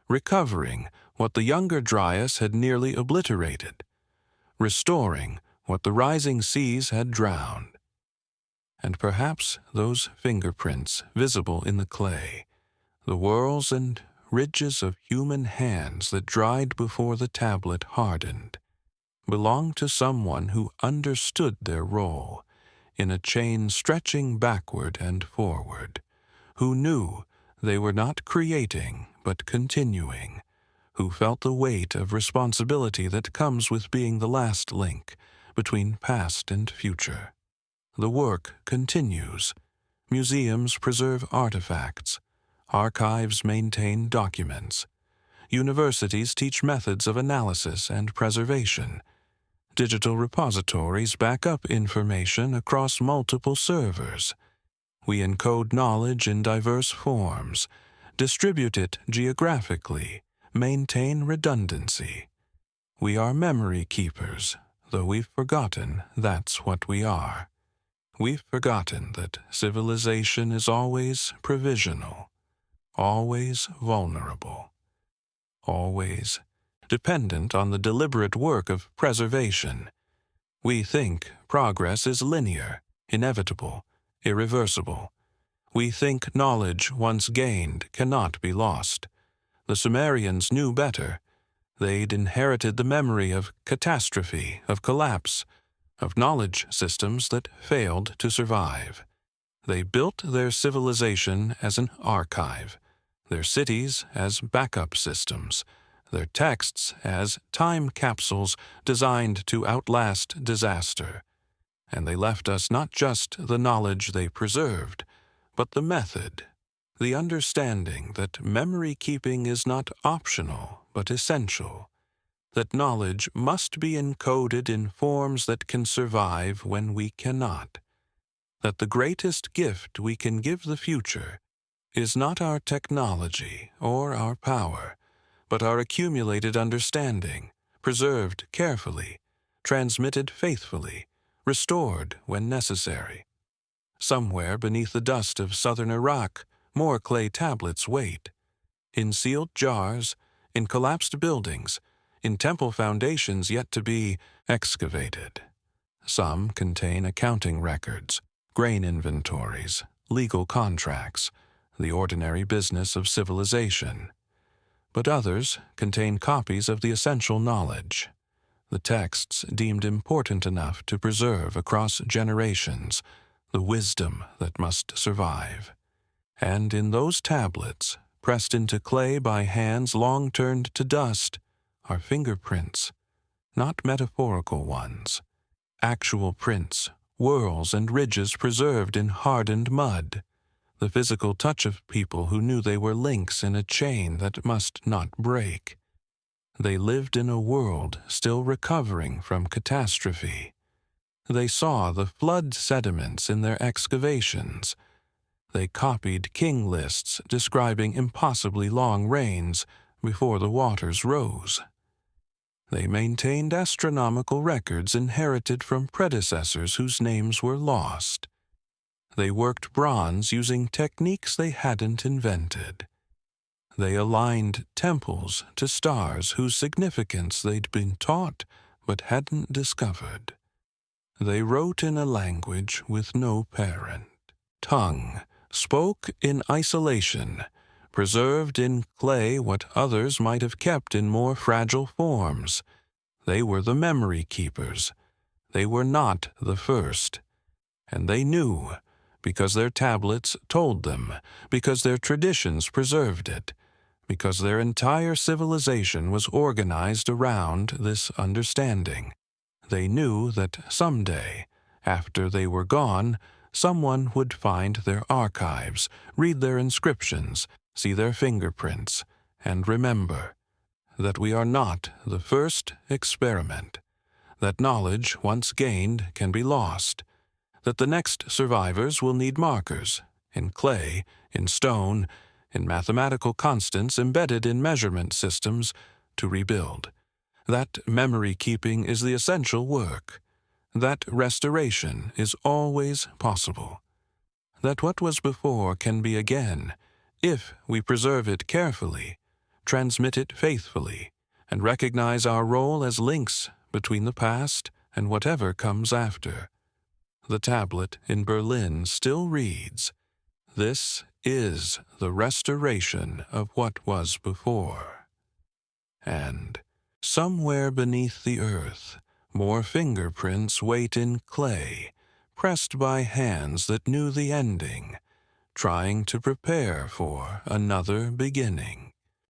recovering what the Younger Dryas had nearly obliterated, restoring what the rising seas had drowned. And perhaps those fingerprints visible in the clay, the whorls and ridges of human hands that dried before the tablet hardened, belong to someone who understood their role in a chain stretching backward and forward, who knew they were not creating but continuing, who felt the weight of responsibility that comes with being the last link between past and future. The work continues. Museums preserve artifacts. Archives maintain documents. Universities teach methods of analysis and preservation. Digital repositories back up information across multiple servers. We encode knowledge in diverse forms, distribute it geographically, maintain redundancy. We are memory keepers, though we've forgotten that's what we are. We've forgotten that civilization is always provisional, always vulnerable, always dependent on the deliberate work of preservation. We think progress is linear, inevitable, irreversible. We think knowledge once gained cannot be lost. The Sumerians knew better. They'd inherited the memory of catastrophe, of collapse, of knowledge systems that failed to survive. They built their civilization as an archive, their cities as backup systems, their texts as time capsules designed to outlast disaster. And they left us not just the knowledge they preserved, but the method, the understanding that memory keeping is not optional but essential, that knowledge must be encoded in forms that can survive when we cannot, that the greatest gift we can give the future is not our technology or our power, but our accumulated understanding, preserved carefully, transmitted faithfully, restored when necessary. Somewhere beneath the dust of southern Iraq, more clay tablets wait. In sealed jars, in collapsed buildings, in temple foundations yet to be excavated. Some contain accounting records, grain inventories, legal contracts, the ordinary business of civilization. But others contain copies of the essential knowledge, the texts deemed important enough to preserve across generations, the wisdom that must survive. And in those tablets, pressed into clay by hands long turned to dust, are fingerprints, not metaphorical ones, actual prints, whorls and ridges preserved in hardened mud, the physical touch of people who knew they were links in a chain that must not break. They lived in a world still recovering from catastrophe. They saw the flood sediments in their excavations. They copied king lists describing impossibly long rains before the waters rose. They maintained astronomical records inherited from predecessors whose names were lost. They worked bronze using techniques they hadn't invented. They aligned temples to stars whose significance they'd been taught but hadn't discovered. They wrote in a language with no parent tongue, spoke in isolation, preserved in clay what others might have kept in more fragile forms. They were the memory keepers. They were not the first. And they knew, because their tablets told them, because their traditions preserved it, because their entire civilization was organized around this understanding. They knew that someday, after they were gone, someone would find their archives, read their inscriptions, see their fingerprints, and remember that we are not the first experiment, that knowledge once gained can be lost, that the next survivors will need markers, in clay, in stone, in mathematical constants embedded in measurement systems, to rebuild. That memory-keeping is the essential work. That restoration is always possible. That what was before can be again, if we preserve it carefully, transmit it faithfully, and recognize our role as links between the past and whatever comes after. The tablet in Berlin still reads, "This is the restoration of what was before." And somewhere beneath the earth, more fingerprints wait in clay, pressed by hands that knew the ending, trying to prepare for another beginning.